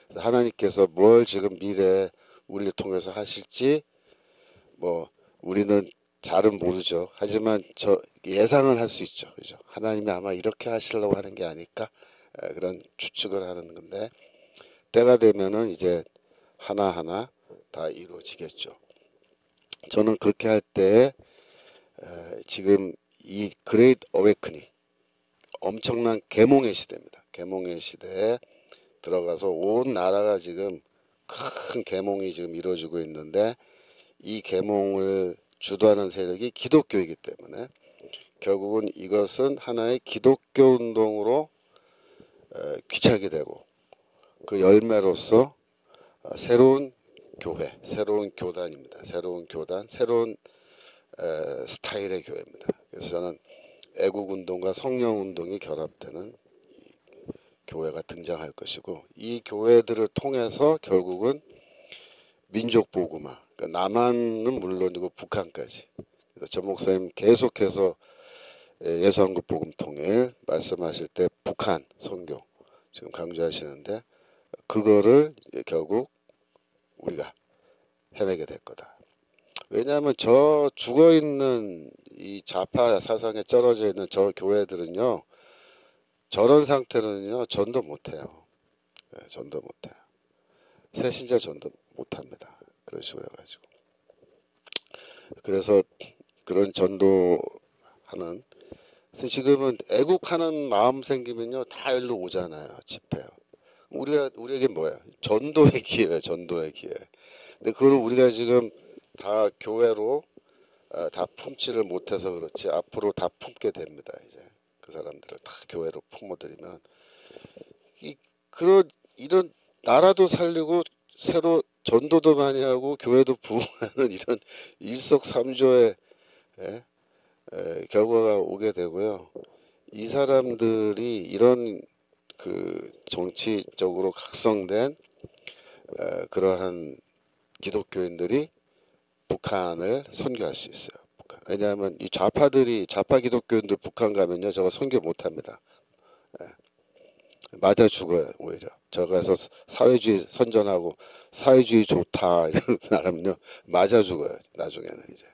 그래서 하나님께서 뭘 지금 미래에 우리를 통해서 하실지 뭐 우리는 잘은 모르죠. 하지만 저 예상을 할 수 있죠. 그죠? 하나님이 아마 이렇게 하시려고 하는 게 아닐까 그런 추측을 하는 건데 때가 되면은 이제 하나하나 다 이루어지겠죠. 저는 그렇게 할 때 지금 이 그레이트 어웨이크닝 엄청난 계몽의 시대입니다. 계몽의 시대에 들어가서 온 나라가 지금 큰 계몽이 지금 이루어지고 있는데 이 계몽을 주도하는 세력이 기독교이기 때문에 결국은 이것은 하나의 기독교 운동으로 귀착이 되고 그 열매로서 새로운 교회, 새로운 교단입니다. 새로운 교단, 새로운 스타일의 교회입니다. 그래서 저는 애국운동과 성령운동이 결합되는 교회가 등장할 것이고 이 교회들을 통해서 결국은 민족복음화, 그러니까 남한은 물론이고 북한까지 그래서 전 목사님 계속해서 예수한국복음통일 말씀하실 때 북한 선교 지금 강조하시는데 그거를 결국 우리가 해내게 될 거다. 왜냐하면 저 죽어있는 이 좌파 사상에 쩔어져 있는 저 교회들은요 저런 상태로는요 전도 못해요. 전도 못해요. 새신자 전도 못합니다. 그런 식으로 해가지고 그래서 그런 전도하는 그래서 지금은 애국하는 마음 생기면요 다 일로 오잖아요. 집회요. 우리에게 뭐예요? 전도의 기회, 전도의 기회. 근데 그걸 우리가 지금 다 교회로 다 품지를 못해서 그렇지 앞으로 다 품게 됩니다. 이제 그 사람들을 다 교회로 품어들이면 그런 이런 나라도 살리고 새로 전도도 많이 하고 교회도 부흥하는 이런 일석삼조의 예, 결과가 오게 되고요. 이 사람들이 이런 그 정치적으로 각성된 그러한 기독교인들이 북한을 선교할 수 있어요. 북한. 왜냐하면 이 좌파 기독교인들 북한 가면요, 저거 선교 못합니다. 맞아 죽어요. 오히려 저 가서 사회주의 선전하고 사회주의 좋다 이런 말하면요 맞아 죽어요. 나중에는 이제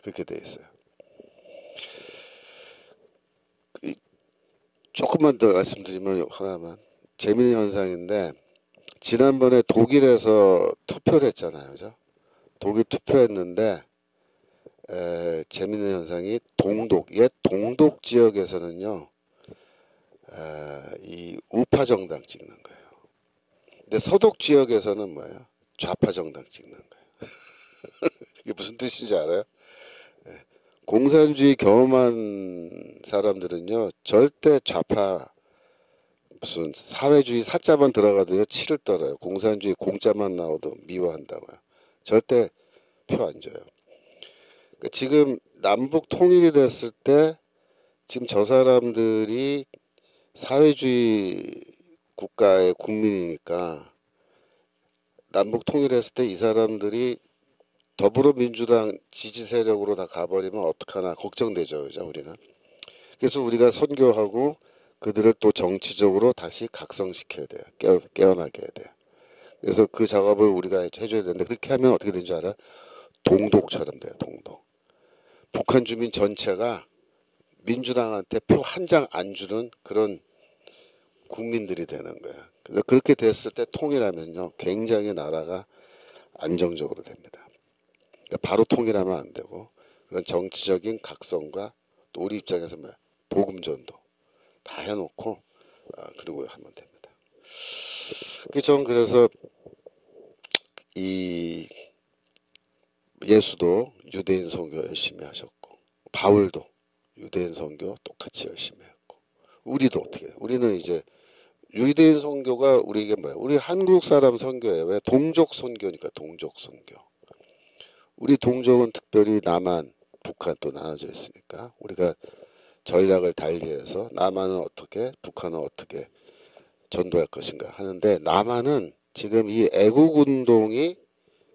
그렇게 돼 있어요. 조금만 더 말씀드리면 하나만 재미있는 현상인데, 지난번에 독일에서 투표를 했잖아요, 그죠? 독일 투표했는데 재미있는 현상이 옛 동독 지역에서는요 이 우파 정당 찍는 거예요. 근데 서독 지역에서는 뭐예요? 좌파 정당 찍는 거예요. 이게 무슨 뜻인지 알아요? 공산주의 경험한 사람들은요 절대 좌파 무슨 사회주의 사자만 들어가도요 치를 떨어요. 공산주의 공짜만 나오도 미워한다고요. 절대 표 안 줘요. 그러니까 지금 남북 통일이 됐을 때 지금 저 사람들이 사회주의 국가의 국민이니까 남북 통일했을 때 이 사람들이 더불어민주당 지지 세력으로 다 가버리면 어떡하나 걱정되죠, 그죠, 우리는. 그래서 우리가 선교하고 그들을 또 정치적으로 다시 각성시켜야 돼요. 깨어나게 해야 돼요. 그래서 그 작업을 우리가 해줘야 되는데, 그렇게 하면 어떻게 되는 줄 알아? 동독처럼 돼요, 동독. 북한 주민 전체가 민주당한테 표 한 장 안 주는 그런 국민들이 되는 거야. 그래서 그렇게 됐을 때 통일하면요, 굉장히 나라가 안정적으로 됩니다. 그러니까 바로 통일하면 안 되고, 그런 정치적인 각성과 또 우리 입장에서 뭐 복음 전도 다 해놓고 그리고 하면 됩니다. 전 그래서 이 예수도 유대인 선교 열심히 하셨고, 바울도 유대인 선교 똑같이 열심히 했고, 우리도 어떻게 해요? 우리는 이제 유대인 선교가 우리에게 뭐야? 우리 한국 사람 선교예요. 왜? 동족 선교니까. 동족 선교. 우리 동족은 특별히 남한, 북한 또 나눠져 있으니까 우리가 전략을 달리해서 남한은 어떻게, 북한은 어떻게 전도할 것인가 하는데, 남한은 지금 이 애국 운동이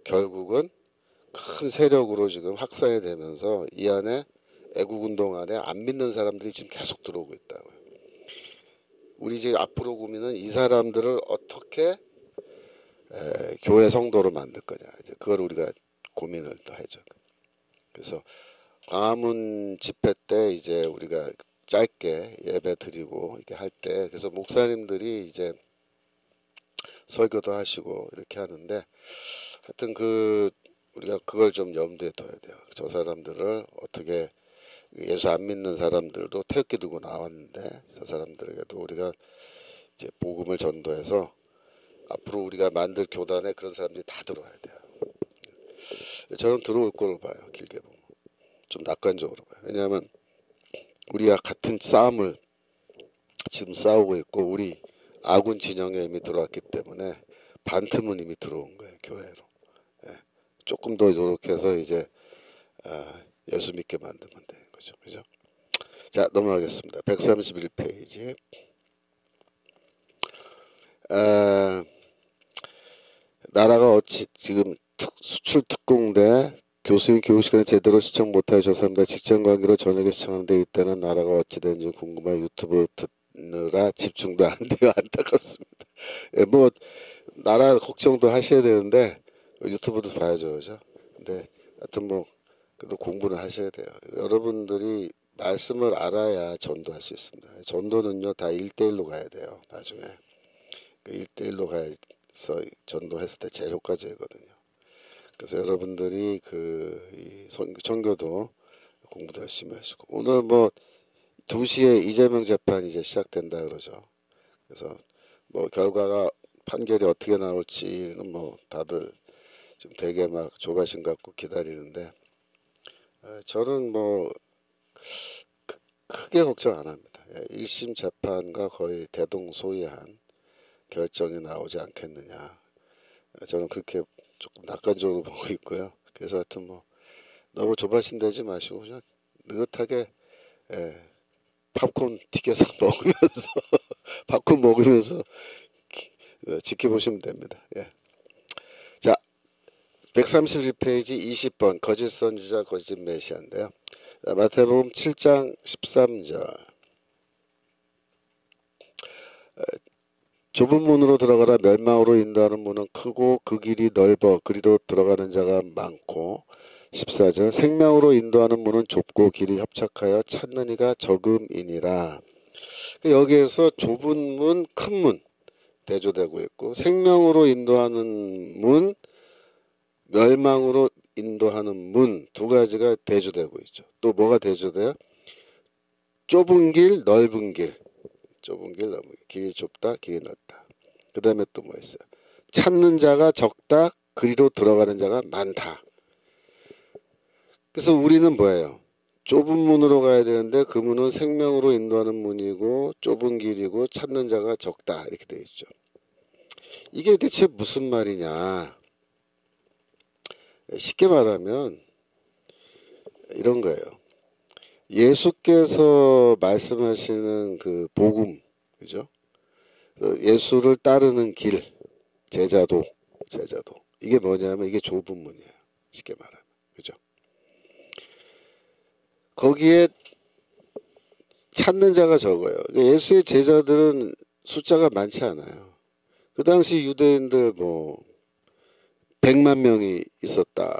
결국은 큰 세력으로 지금 확산이 되면서 이 안에 애국 운동 안에 안 믿는 사람들이 지금 계속 들어오고 있다고요. 우리 이제 앞으로 고민은 이 사람들을 어떻게 교회 성도로 만들 거냐, 이제 그걸 우리가 고민을 더 해줘. 그래서 광화문 집회 때 이제 우리가 짧게 예배 드리고 이렇게 할 때, 그래서 목사님들이 이제 설교도 하시고 이렇게 하는데, 하여튼 우리가 그걸 좀 염두에 둬야 돼요. 저 사람들을 어떻게, 예수 안 믿는 사람들도 태극기 들고 나왔는데 저 사람들에게도 우리가 이제 복음을 전도해서 앞으로 우리가 만들 교단에 그런 사람들이 다 들어와야 돼요. 저는 들어올 걸로 봐요. 길게 보면 좀 낙관적으로 봐요. 왜냐하면 우리가 같은 싸움을 지금 싸우고 있고, 우리 아군 진영에 이미 들어왔기 때문에 반틈은 이미 들어온 거예요, 교회로. 조금 더 노력해서 이제 예수 믿게 만들면 되는 거죠, 그죠? 자, 넘어가겠습니다. 131페이지. 나라가 어찌 지금 수출 특공대 교수님 교육 시간에 제대로 시청 못하여 죄송합니다. 직장 관계로 저녁에 시청하는데 이때는 나라가 어찌 되는지 궁금해 유튜브 듣느라 집중도 안 돼요. 안타깝습니다. 뭐 나라 걱정도 하셔야 되는데 유튜브도 봐야죠, 그죠? 근데 하여튼 뭐 그래도 공부는 하셔야 돼요. 여러분들이 말씀을 알아야 전도할 수 있습니다. 전도는요 다 1대1로 가야 돼요. 나중에 1대1로 가서 전도했을 때 제일 효과적이거든요. 그래서 여러분들이 이 선교도 공부도 열심히 하시고, 오늘 뭐 2시에 이재명 재판 이제 시작된다 그러죠. 그래서 뭐 결과가 판결이 어떻게 나올지는 뭐 다들 지금 되게 막 조바심 갖고 기다리는데, 저는 뭐 크게 걱정 안 합니다. 1심 재판과 거의 대동소이한 결정이 나오지 않겠느냐. 저는 그렇게 조금 낙관적으로 보고 있고요. 그래서 하여튼 뭐 너무 조바심내지 마시고 그냥 느긋하게 팝콘 튀겨서 먹으면서 팝콘 먹으면서 지켜보시면 됩니다. 예. 자, 131페이지 20번 거짓 선지자 거짓 메시아인데요. 마태복음 7장 13절. 좁은 문으로 들어가라. 멸망으로 인도하는 문은 크고 그 길이 넓어 그리로 들어가는 자가 많고. 14절. 생명으로 인도하는 문은 좁고 길이 협착하여 찾는 이가 적음이니라. 여기에서 좁은 문, 큰 문 대조되고 있고, 생명으로 인도하는 문, 멸망으로 인도하는 문 두 가지가 대조되고 있죠. 또 뭐가 대조돼요? 좁은 길, 넓은 길. 좁은 길, 넓은 길. 길이 좁다, 길이 넓다. 그 다음에 또 뭐 있어요? 찾는 자가 적다, 그리로 들어가는 자가 많다. 그래서 우리는 뭐예요? 좁은 문으로 가야 되는데 그 문은 생명으로 인도하는 문이고 좁은 길이고 찾는 자가 적다 이렇게 되어 있죠. 이게 대체 무슨 말이냐? 쉽게 말하면 이런 거예요. 예수께서 말씀하시는 그 복음, 그죠? 예수를 따르는 길, 제자도 이게 뭐냐면 이게 좁은 문이에요. 쉽게 말하면, 그죠? 거기에 찾는 자가 적어요. 예수의 제자들은 숫자가 많지 않아요. 그 당시 유대인들 뭐 100만 명이 있었다.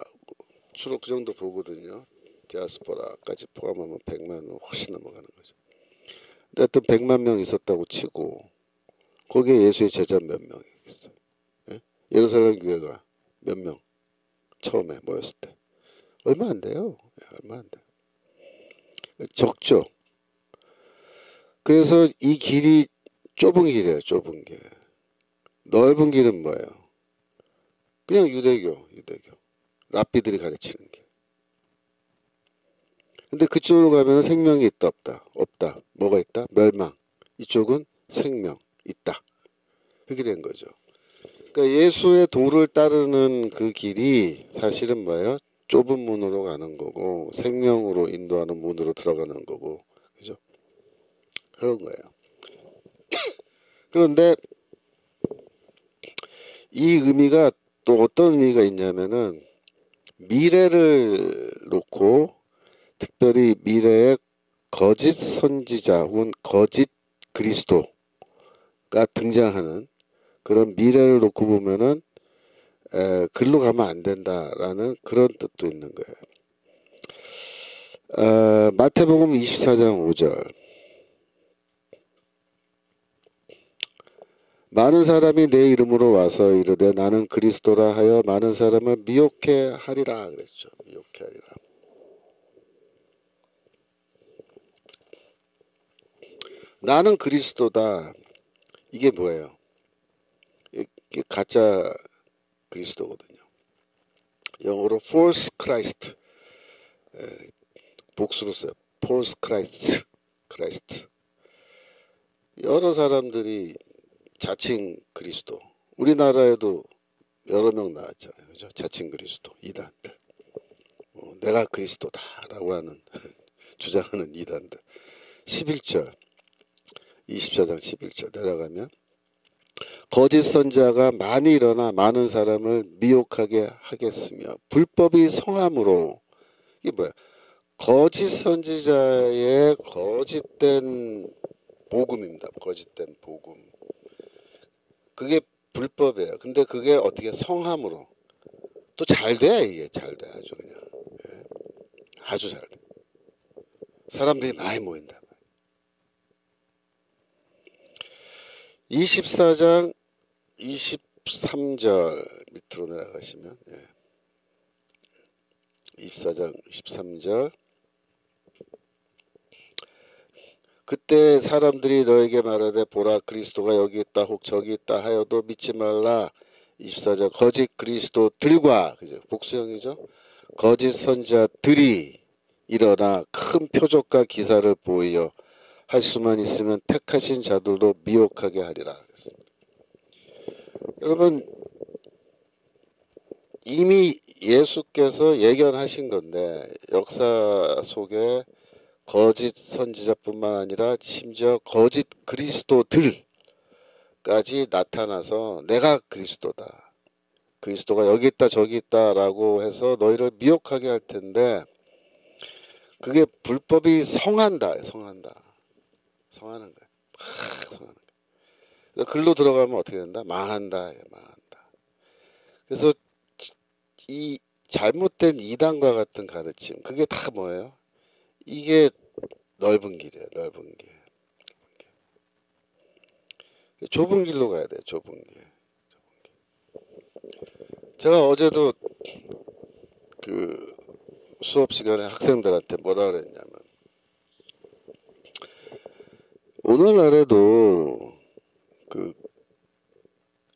주로 그 정도 보거든요. 디아스포라까지 포함하면 100만은 훨씬 넘어가는 거죠. 근데 하여튼 100만 명 있었다고 치고 거기에 예수의 제자 몇 명이 있어요. 예? 예루살렘 교회가 몇 명 처음에 모였을 때 얼마 안 돼요. 얼마 안 돼요. 적죠. 그래서 이 길이 좁은 길이에요. 좁은 길. 넓은 길은 뭐예요? 그냥 유대교. 랍비들이 가르치는 길. 근데 그쪽으로 가면 생명이 있다 없다? 없다. 뭐가 있다? 멸망. 이쪽은 생명 있다. 그렇게 된 거죠. 그러니까 예수의 도를 따르는 그 길이 사실은 뭐예요? 좁은 문으로 가는 거고 생명으로 인도하는 문으로 들어가는 거고, 그죠? 그런 거예요. 그런데 이 의미가 또 어떤 의미가 있냐면은 미래를 놓고 특별히 미래의 거짓 선지자 혹은 거짓 그리스도가 등장하는 그런 미래를 놓고 보면은 글로 가면 안 된다라는 그런 뜻도 있는 거예요. 마태복음 24장 5절. 많은 사람이 내 이름으로 와서 이르되 나는 그리스도라 하여 많은 사람을 미혹해 하리라 그랬죠. 미혹해 하리라. 나는 그리스도다. 이게 뭐예요? 이게 가짜 그리스도거든요. 영어로 false Christ. 복수로 써요. false Christ. 여러 사람들이 자칭 그리스도. 우리나라에도 여러 명 나왔잖아요. 그죠? 자칭 그리스도. 이단들. 내가 그리스도다라고 하는 주장하는 이단들. 11절. 24장 11절 내려가면 거짓 선지자가 많이 일어나 많은 사람을 미혹하게 하겠으며 불법이 성함으로. 이게 뭐야? 거짓 선지자의 거짓된 복음입니다. 거짓된 복음. 그게 불법이에요. 근데 그게 어떻게 성함으로 또 잘 돼. 이게 잘 돼. 아주 그냥 아주 잘 돼. 사람들이 많이 모인다. 24장 23절 밑으로 내려가시면 24장 23절 그때 사람들이 너에게 말하되 보라 그리스도가 여기 있다 혹 저기 있다 하여도 믿지 말라. 24절 거짓 그리스도들과 그죠? 복수형이죠. 거짓 선지자들이 일어나 큰 표적과 기사를 보이어 할 수만 있으면 택하신 자들도 미혹하게 하리라. 그랬습니다. 여러분 이미 예수께서 예견하신 건데 역사 속에 거짓 선지자뿐만 아니라 심지어 거짓 그리스도들까지 나타나서 내가 그리스도다. 그리스도가 여기 있다 저기 있다라고 해서 너희를 미혹하게 할 텐데 그게 불법이 성한다. 성하는 거야. 막 성하는 거야. 글로 들어가면 어떻게 된다? 망한다. 망한다. 그래서 이 잘못된 이단과 같은 가르침 그게 다 뭐예요? 이게 넓은 길이에요. 넓은 길. 좁은 길로 가야 돼요. 좁은 길. 제가 어제도 그 수업 시간에 학생들한테 뭐라 그랬냐면 오늘날에도 그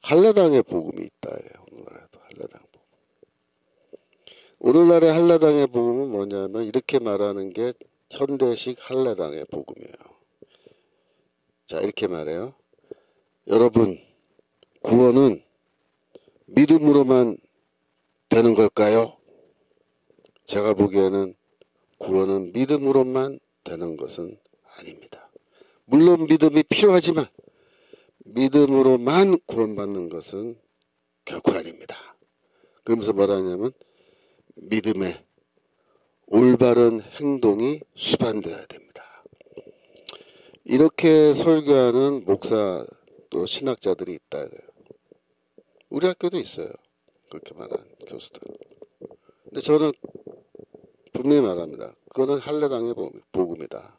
한라당의 복음이 있다. 오늘날에도 한라당 복음. 오늘날의 한라당의 복음은 뭐냐면 이렇게 말하는 게 현대식 한라당의 복음이에요. 자, 이렇게 말해요. 여러분, 구원은 믿음으로만 되는 걸까요? 제가 보기에는 구원은 믿음으로만 되는 것은 아닙니다. 물론 믿음이 필요하지만 믿음으로만 구원받는 것은 결코 아닙니다. 그러면서 뭐라 하냐면 믿음의 올바른 행동이 수반되어야 됩니다. 이렇게 설교하는 목사 또 신학자들이 있다. 우리 학교도 있어요. 그렇게 말하는 교수들. 근데 저는 분명히 말합니다. 그거는 할례당의 복음이다.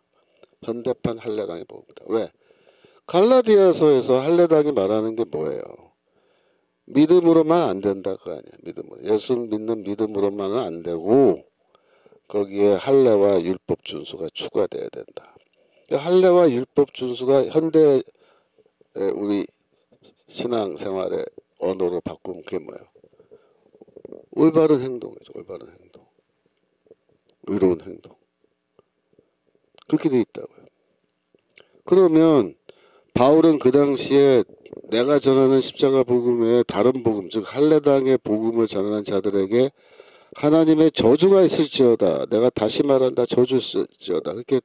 현대판 할례당의 복음이다. 왜? 갈라디아서에서 할례당이 말하는 게 뭐예요? 믿음으로만 안 된다 그거 아니야. 믿음으로. 예수 믿는 믿음으로만은 안 되고 거기에 할례와 율법 준수가 추가돼야 된다. 할례와 율법 준수가 현대 우리 신앙생활의 언어로 바꾸면 그게 뭐예요? 올바른 행동이죠. 올바른 행동. 의로운 행동. 그렇게 돼 있다고요. 그러면 바울은 그 당시에 내가 전하는 십자가 복음 외에 다른 복음, 즉 할례당의 복음을 전하는 자들에게 하나님의 저주가 있을지어다. 내가 다시 말한다. 저주 있을지어다. 그렇게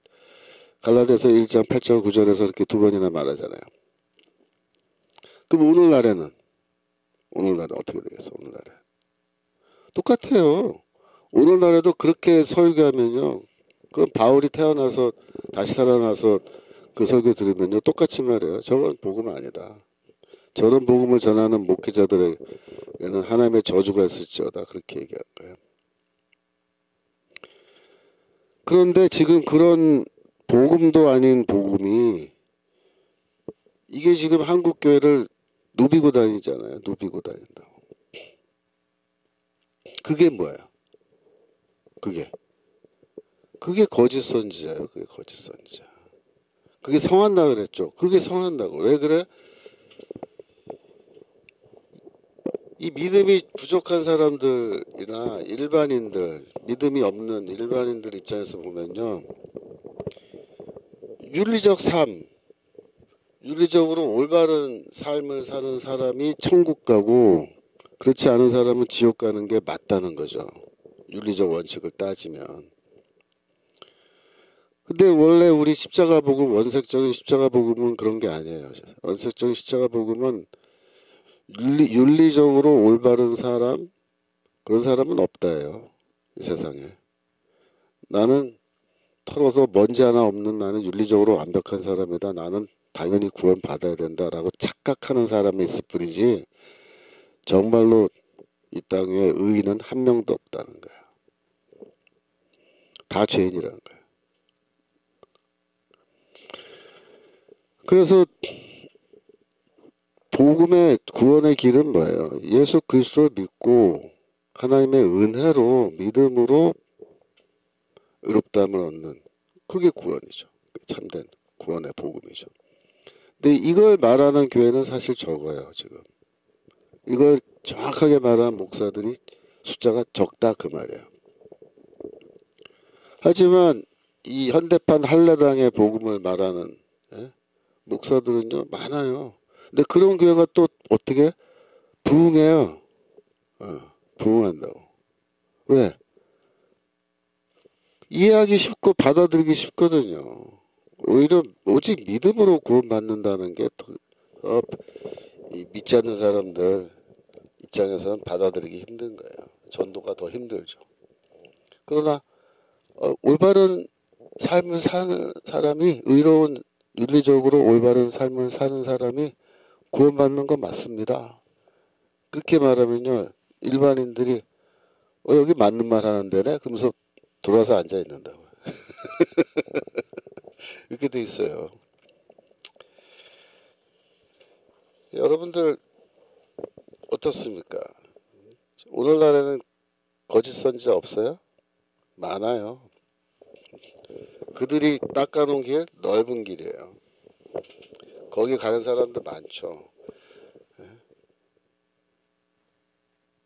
갈라디아서 1장 8절 9절에서 이렇게 두 번이나 말하잖아요. 그럼 오늘날에는 어떻게 되겠어? 오늘날에 똑같아요. 오늘날에도 그렇게 설교하면요. 그건 바울이 태어나서 다시 살아나서 그 설교 들으면요. 똑같이 말해요. 저건 복음 아니다. 저런 복음을 전하는 목회자들에게는 하나님의 저주가 있을지어다. 그렇게 얘기할 거예요. 그런데 지금 그런 복음도 아닌 복음이 이게 지금 한국 교회를 누비고 다니잖아요. 누비고 다닌다고. 그게 뭐예요? 그게 거짓 선지자예요. 그게 거짓 선지자. 그게 성한다 그랬죠. 그게 성한다고. 왜 그래? 이 믿음이 부족한 사람들이나 일반인들, 믿음이 없는 일반인들 입장에서 보면요. 윤리적 삶, 윤리적으로 올바른 삶을 사는 사람이 천국 가고 그렇지 않은 사람은 지옥 가는 게 맞다는 거죠. 윤리적 원칙을 따지면. 근데 원래 우리 십자가 복음, 원색적인 십자가 복음은 그런 게 아니에요. 원색적인 십자가 복음은 윤리적으로 올바른 사람, 그런 사람은 없다예요. 이 세상에. 나는 털어서 먼지 하나 없는 나는 윤리적으로 완벽한 사람이다. 나는 당연히 구원 받아야 된다라고 착각하는 사람이 있을 뿐이지 정말로 이 땅에 의인은 한 명도 없다는 거야. 다 죄인이라는 거야. 그래서 복음의 구원의 길은 뭐예요? 예수 그리스도를 믿고 하나님의 은혜로 믿음으로 의롭다함을 얻는 그게 구원이죠. 참된 구원의 복음이죠. 근데 이걸 말하는 교회는 사실 적어요. 지금. 이걸 정확하게 말하는 목사들이 숫자가 적다 그 말이에요. 하지만 이 현대판 할례당의 복음을 말하는 목사들은요 많아요. 근데 그런 교회가 또 어떻게 부응해요. 부응한다고. 왜? 이해하기 쉽고 받아들이기 쉽거든요. 오히려 오직 믿음으로 구원받는다는 게 더, 믿지 않는 사람들 입장에서는 받아들이기 힘든 거예요. 전도가 더 힘들죠. 그러나 올바른 삶을 사는 사람이, 의로운 윤리적으로 올바른 삶을 사는 사람이 구원받는 건 맞습니다. 그렇게 말하면요, 일반인들이 여기 맞는 말 하는 데네? 그러면서 돌아서 앉아 있는다고. 이렇게 돼 있어요. 여러분들 어떻습니까? 오늘날에는 거짓 선지자 없어요? 많아요. 그들이 닦아놓은 길 넓은 길이에요. 거기 가는 사람들 많죠.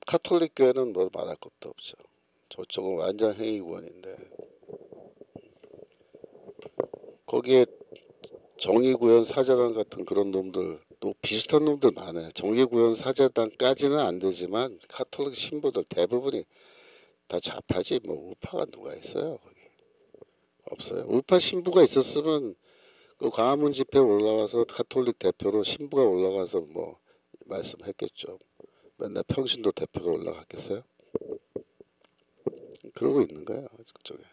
카톨릭 교회는 뭐 말할 것도 없죠. 저쪽은 완전 행위구원인데 거기에 정의구현 사제단 같은 그런 놈들, 또 비슷한 놈들 많아요. 정의구현 사제단까지는 안 되지만 카톨릭 신부들 대부분이 다 좌파지, 뭐 우파가 누가 있어요 거기. 없어요. 우파 신부가 있었으면 그 광화문 집회 올라와서 카톨릭 대표로 신부가 올라가서 뭐 말씀했겠죠. 맨날 평신도 대표가 올라갔겠어요? 그러고 있는 거예요 그쪽에.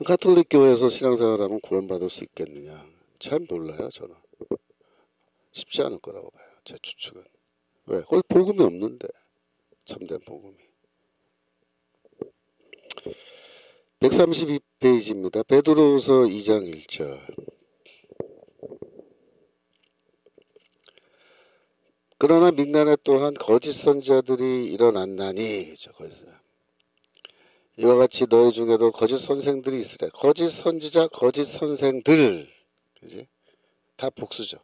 카톨릭 교회에서 신앙생활하면 구원받을 수 있겠느냐? 잘 몰라요 저는. 쉽지 않을 거라고 봐요. 제 추측은. 왜? 거기 복음이 없는데. 참된 복음이. 132페이지입니다. 베드로후서 2장 1절. 그러나 민간에 또한 거짓 선지자들이 일어났나니, 이와 같이 너희 중에도 거짓 선생들이 있으래. 거짓 선지자, 거짓 선생들, 그지? 다 복수죠.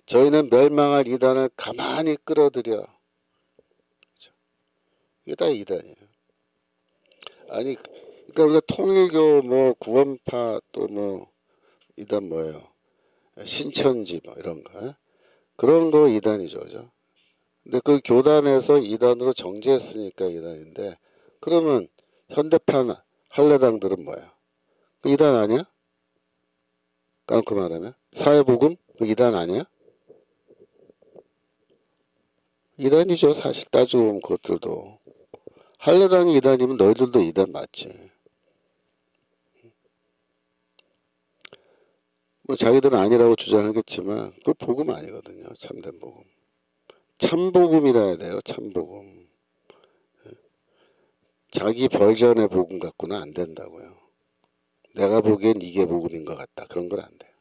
저희는 멸망할 이단을 가만히 끌어들여. 그렇죠? 이게 다 이단이에요. 아니, 그러니까 우리가 통일교, 뭐 구원파, 또 뭐 이단 뭐예요? 신천지 뭐 이런 거, 그런 거 이단이죠, 그죠? 근데 그 교단에서 이단으로 정죄했으니까 이단인데, 그러면 현대판 할례당들은 뭐야? 그 이단 아니야? 까놓고 말하면 사회복음 그 이단 아니야? 이단이죠. 사실 따지고 보면 그것들도. 할례당이 이단이면 너희들도 이단 맞지. 뭐 자기들은 아니라고 주장하겠지만 그 복음 아니거든요. 참된 복음. 참복음이라 해야 돼요. 참복음. 자기 벌전의 복음 갖고는 안 된다고요. 내가 보기엔 이게 복음인 것 같다. 그런 건 안 돼요.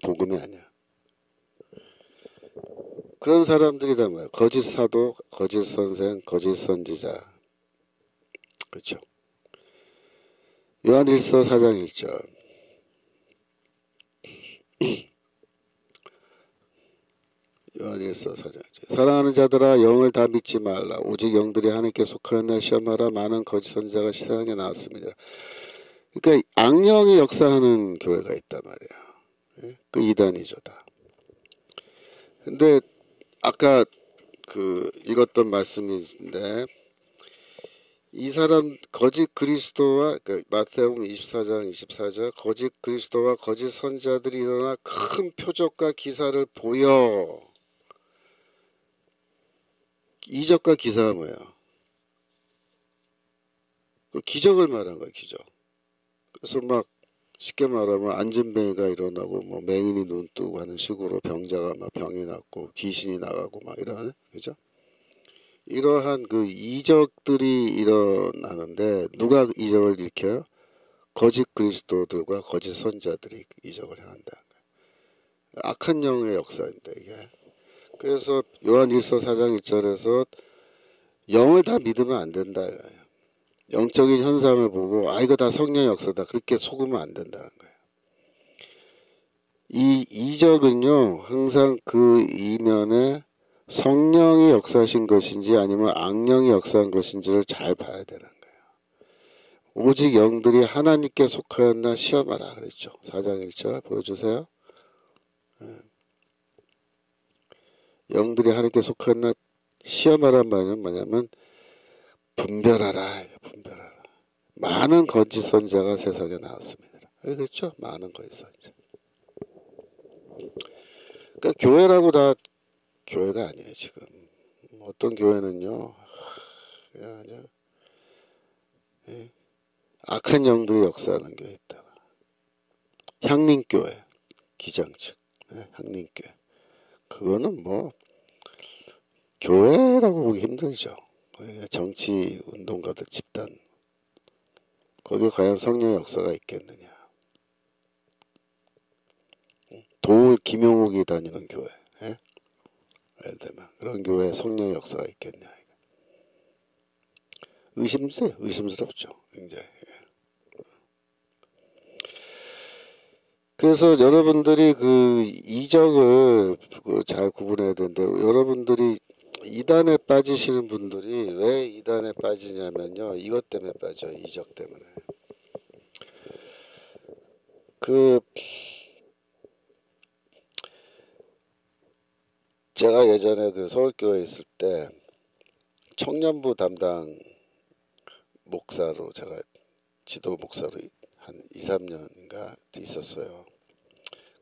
복음이 아니야. 그런 사람들이 다 뭐야? 거짓 사도, 거짓 선생, 거짓 선지자. 그렇죠. 요한일서 4장 1절. 요한일서 4장 1절. 사랑하는 자들아, 영을 다 믿지 말라. 오직 영들이 하나님께 속하였나 시험하라. 많은 거짓 선지자가 세상에 나왔습니다. 그러니까 악령이 역사하는 교회가 있단 말이야. 그 이단이죠 다. 근데 아까 그 읽었던 말씀인데, 이 사람 거짓 그리스도와, 그러니까 마태복음 24장 24절, 거짓 그리스도와 거짓 선지자들이 일어나 큰 표적과 기사를 보여. 이적과 기사가 뭐야? 그 기적을 말한 거야, 기적. 그래서 막 쉽게 말하면 안진뱅이가 일어나고 뭐 맹인이 눈 뜨고 하는 식으로 병자가 막 병이 낫고 귀신이 나가고 막 이런, 그죠? 이러한 그 이적들이 일어나는데 누가 이적을 일으켜요? 거짓 그리스도들과 거짓 선자들이 이적을 한다. 악한 영의 역사입니다 이게. 그래서 요한일서 4장 1절에서 영을 다 믿으면 안 된다. 영적인 현상을 보고 이거 다 성령의 역사다 그렇게 속으면 안 된다는 거예요. 이 이적은요 항상 그 이면에 성령이 역사하신 것인지 아니면 악령이 역사한 것인지를 잘 봐야 되는 거예요. 오직 영들이 하나님께 속하였나 시험하라 그랬죠. 4장 1절 보여주세요. 영들이 하나님께 속하나 시험하란 말은 뭐냐면 분별하라. 분별하라. 많은 거짓 선자가 세상에 나왔습니다. 그렇죠? 많은 거짓 선자. 그러니까 교회라고 다 교회가 아니에요 지금. 어떤 교회는요 그냥 악한 영들이 역사하는 교회 있다가 향림교회 기장측 향림교회 그거는 뭐 교회라고 보기 힘들죠. 정치 운동가들 집단 거기에 과연 성령의 역사가 있겠느냐. 도울 김용욱이 다니는 교회 예를 들면 그런 교회에 성령의 역사가 있겠냐. 의심스럽죠 굉장히. 그래서 여러분들이 그 이적을 잘 구분해야 되는데 여러분들이 이단에 빠지시는 분들이 왜 이단에 빠지냐면요 이것 때문에 빠져요. 이적 때문에. 그 제가 예전에 그 서울교회에 있을 때 청년부 담당 목사로 제가 지도 목사로 한 2, 3년인가 있었어요.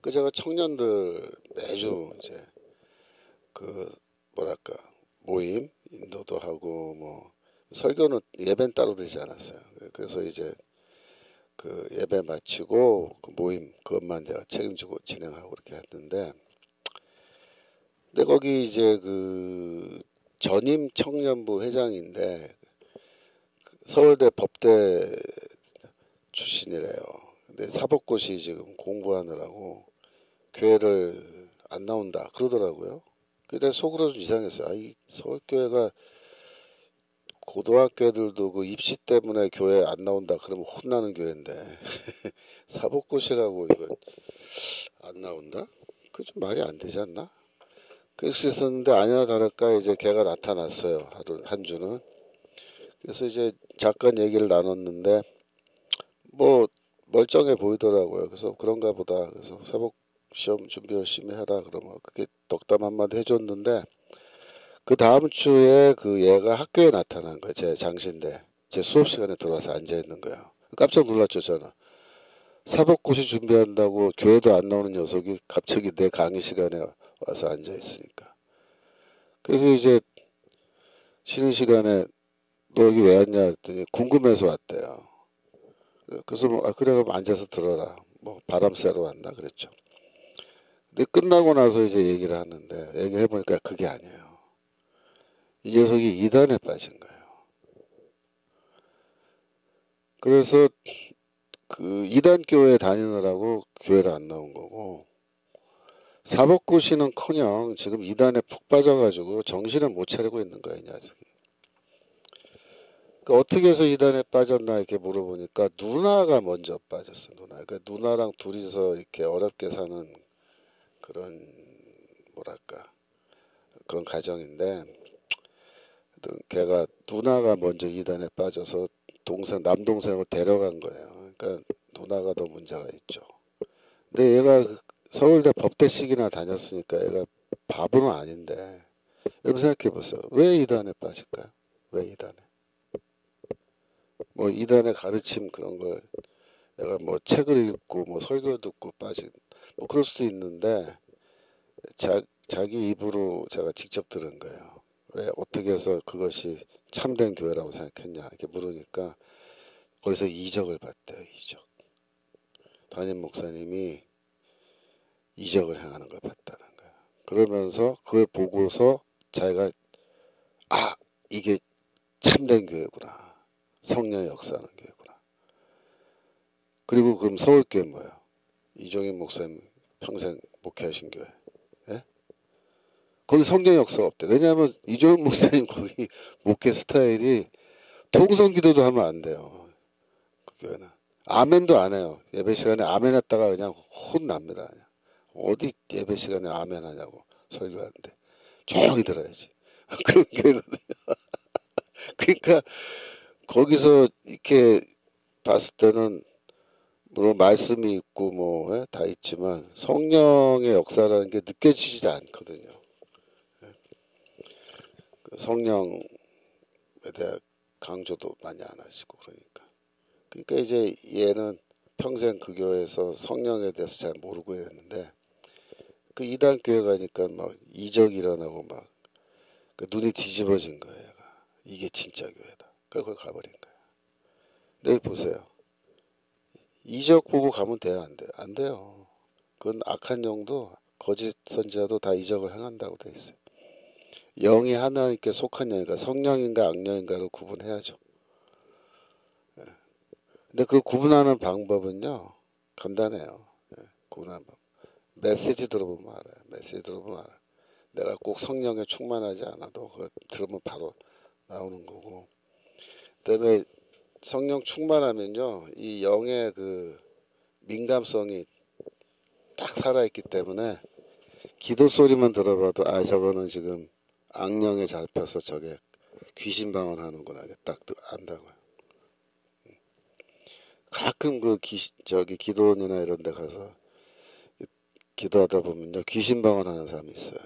그 제가 청년들 매주 이제 그 뭐랄까 모임 인도도 하고 뭐 설교는 예배는 따로 드리지 않았어요. 그래서 이제 그 예배 마치고 그 모임 그것만 내가 책임지고 진행하고 그렇게 했는데 근데 거기 이제 그 전임 청년부 회장인데 서울대 법대 출신이래요. 근데 사법고시 지금 공부하느라고 교회를 안 나온다 그러더라고요. 근데 속으로 좀 이상했어요. 이 서울교회가 고등학교 애들도 그 입시 때문에 교회 안 나온다 그러면 혼나는 교회인데 사법고시라고 이거 안 나온다? 그 좀 말이 안 되지 않나? 그래서 있었는데 아니나 다를까 이제 걔가 나타났어요. 하루 한 주는. 그래서 이제 잠깐 얘기를 나눴는데 뭐 멀쩡해 보이더라고요. 그래서 그런가 보다. 그래서 사법 시험 준비 열심히 해라 그러면 그게 덕담 한마디 해줬는데 그 다음 주에 그 얘가 학교에 나타난 거예요. 제 장신대 제 수업 시간에 들어와서 앉아 있는 거예요. 깜짝 놀랐죠 저는. 사법고시 준비한다고 교회도 안 나오는 녀석이 갑자기 내 강의 시간에 와서 앉아 있으니까. 그래서 이제 쉬는 시간에 너 여기 왜 왔냐 했더니 궁금해서 왔대요. 그래서 뭐 그래 그럼 앉아서 들어라. 뭐 바람 쐬러 왔나 그랬죠. 근데 끝나고 나서 이제 얘기를 하는데 얘기해 보니까 그게 아니에요. 이 녀석이 이단에 빠진 거예요. 그래서 그 이단 교회 다니느라고 교회를 안 나온 거고 사법고시는커녕 지금 이단에 푹 빠져가지고 정신을 못 차리고 있는 거예요, 이 녀석이. 그러니까 어떻게 해서 이단에 빠졌나 이렇게 물어보니까 누나가 먼저 빠졌어, 누나. 그러니까 누나랑 둘이서 이렇게 어렵게 사는 그런 뭐랄까 그런 가정인데 걔가 누나가 먼저 이단에 빠져서 남동생을 데려간 거예요. 그러니까 누나가 더 문제가 있죠. 근데 얘가 서울대 법대식이나 다녔으니까 얘가 바보는 아닌데 여러분 생각해 보세요. 왜 이단에 빠질까요? 왜 이단에? 뭐 이단의 가르침 그런 걸 내가 뭐 책을 읽고 뭐 설교 듣고 빠진 뭐 그럴 수도 있는데 자기 입으로 제가 직접 들은 거예요. 왜 어떻게 해서 그것이 참된 교회라고 생각했냐 이렇게 물으니까 거기서 이적을 봤대요. 이적. 담임 목사님이 이적을 행하는 걸 봤다는 거예요. 그러면서 그걸 보고서 자기가 이게 참된 교회구나. 성령의 역사하는 교회구나. 그리고 그럼 서울교회 뭐예요? 이종인 목사님 평생 목회하신 교회. 예? 거기 성령의 역사가 없대. 왜냐하면 이종인 목사님 거기 목회 스타일이 통성기도도 하면 안 돼요. 그 교회는. 아멘도 안 해요. 예배 시간에 아멘 했다가 그냥 혼납니다. 그냥. 어디 예배 시간에 아멘 하냐고 설교하는데 조용히 들어야지. 그런 교회거든요. 그러니까 거기서 이렇게 봤을 때는 물론 말씀이 있고 뭐 다 있지만 성령의 역사라는 게 느껴지지 않거든요. 성령에 대한 강조도 많이 안 하시고 그러니까 이제 얘는 평생 그 교회에서 성령에 대해서 잘 모르고 이랬는데 그 이단 교회 가니까 막 이적이 일어나고 막 그 눈이 뒤집어진 거예요. 얘가. 이게 진짜 교회다. 그래서 거기 가버린 거예요. 근데 여기 보세요. 이적 보고 가면 돼요, 안 돼요? 안 돼요. 그건 악한 영도 거짓 선지자도 다 이적을 행한다고 돼 있어요. 영이 하나님께 속한 영인가 성령인가 악령인가로 구분해야죠. 근데 그 구분하는 방법은요 간단해요. 구분하는 방법. 메시지 들어보면 알아요. 메시지 들어보면 알아요. 내가 꼭 성령에 충만하지 않아도 그거 들으면 바로 나오는 거고. 그다음에 성령 충만하면요 이 영의 그 민감성이 딱 살아있기 때문에 기도 소리만 들어봐도 아 저거는 지금 악령에 잡혀서 저게 귀신 방언하는구나 딱 안다고요. 가끔 그 저기 기도원이나 이런 데 가서 기도하다 보면요 귀신 방언하는 사람이 있어요.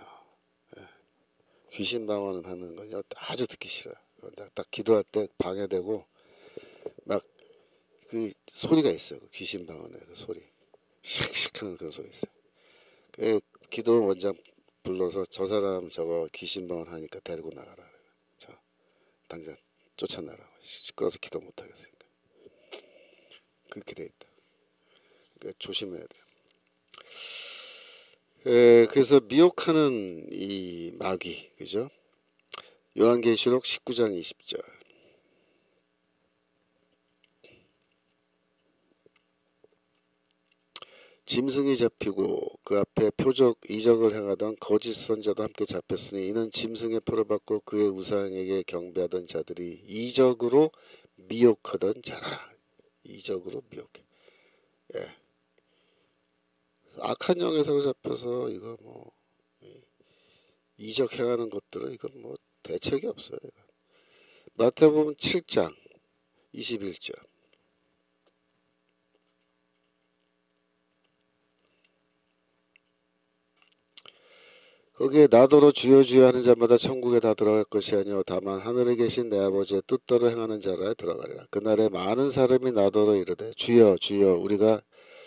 귀신 방언을 하는 건요 아주 듣기 싫어요. 딱 기도할 때 방해되고 막 그 소리가 있어요. 그 귀신 방언의 그 소리 샥샥 하는 그런 소리 있어요. 그 기도원 원장 불러서 저 사람 저거 귀신 방언 하니까 데리고 나가라. 저 당장 쫓아내라고. 시끄러워서 기도 못 하겠으니까. 그렇게 돼 있다. 그러니까 조심해야 돼요. 그래서 미혹하는 이 마귀, 그죠? 요한계시록 19장 20절. 짐승이 잡히고 그 앞에 표적 이적을 행하던 거짓 선자도 함께 잡혔으니 이는 짐승의 표를 받고 그의 우상에게 경배하던 자들이 이적으로 미혹하던 자라. 이적으로 미혹해. 예. 악한 영에 사로잡혀서 이거 뭐 이적 행하는 것들은 이건 뭐 대책이 없어요. 마태복음 7장 21절. 거기에 나더러 주여 주여 하는 자마다 천국에 다 들어갈 것이 아니요 다만 하늘에 계신 내 아버지의 뜻대로 행하는 자라에 들어가리라. 그날에 많은 사람이 나더러 이르되 주여 주여 우리가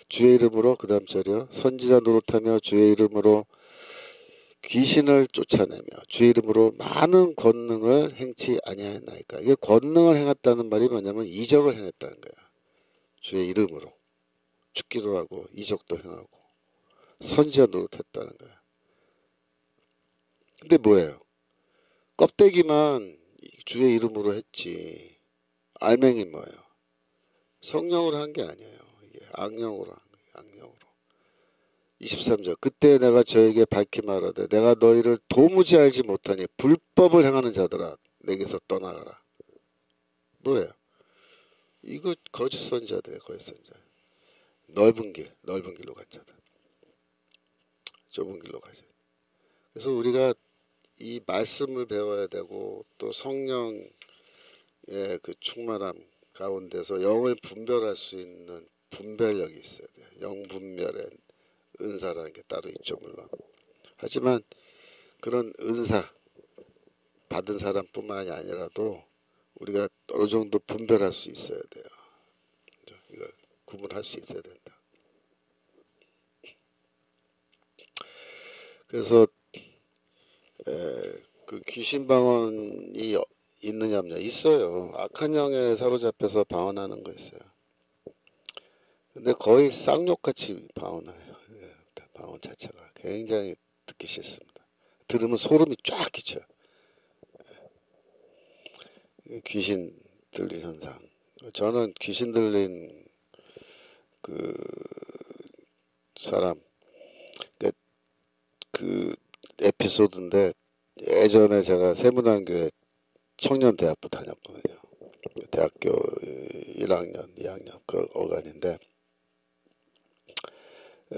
주의 이름으로 그 다음 절이요 선지자 노릇하며 주의 이름으로 귀신을 쫓아내며 주의 이름으로 많은 권능을 행치 아니하였나이까. 이게 권능을 행했다는 말이 뭐냐면 이적을 행했다는 거야. 주의 이름으로 죽기도 하고 이적도 행하고 선지자 노릇했다는 거야. 근데 뭐예요? 껍데기만 주의 이름으로 했지. 알맹이 뭐예요? 성령으로 한 게 아니에요. 이게 악령으로 한 거예요. 악령으로. 23절. 그때 내가 저에게 밝히 말하되 내가 너희를 도무지 알지 못하니 불법을 행하는 자들아 내게서 떠나가라. 뭐예요? 이거 거짓 선자들이에요. 거짓 선자. 넓은 길로 간 자들. 좁은 길로 가자. 그래서 우리가 이 말씀을 배워야 되고 또 성령의 그 충만함 가운데서 영을 분별할 수 있는 분별력이 있어야 돼요. 영분별의 은사라는 게 따로 있죠 물론. 하지만 그런 은사 받은 사람뿐만이 아니라도 우리가 어느 정도 분별할 수 있어야 돼요. 이걸 구분할 수 있어야 된다. 그래서 그 귀신 방언이 있느냐 없냐 있어요. 악한 영에 사로잡혀서 방언하는 거 있어요. 근데 거의 쌍욕같이 방언을 해요. 방언 자체가 굉장히 듣기 싫습니다. 들으면 소름이 쫙 끼쳐요. 귀신 들린 현상. 저는 귀신 들린 그 사람 그 에피소드인데 예전에 제가 세문안교회 청년대학부 다녔거든요. 대학교 1학년, 2학년 그 어간인데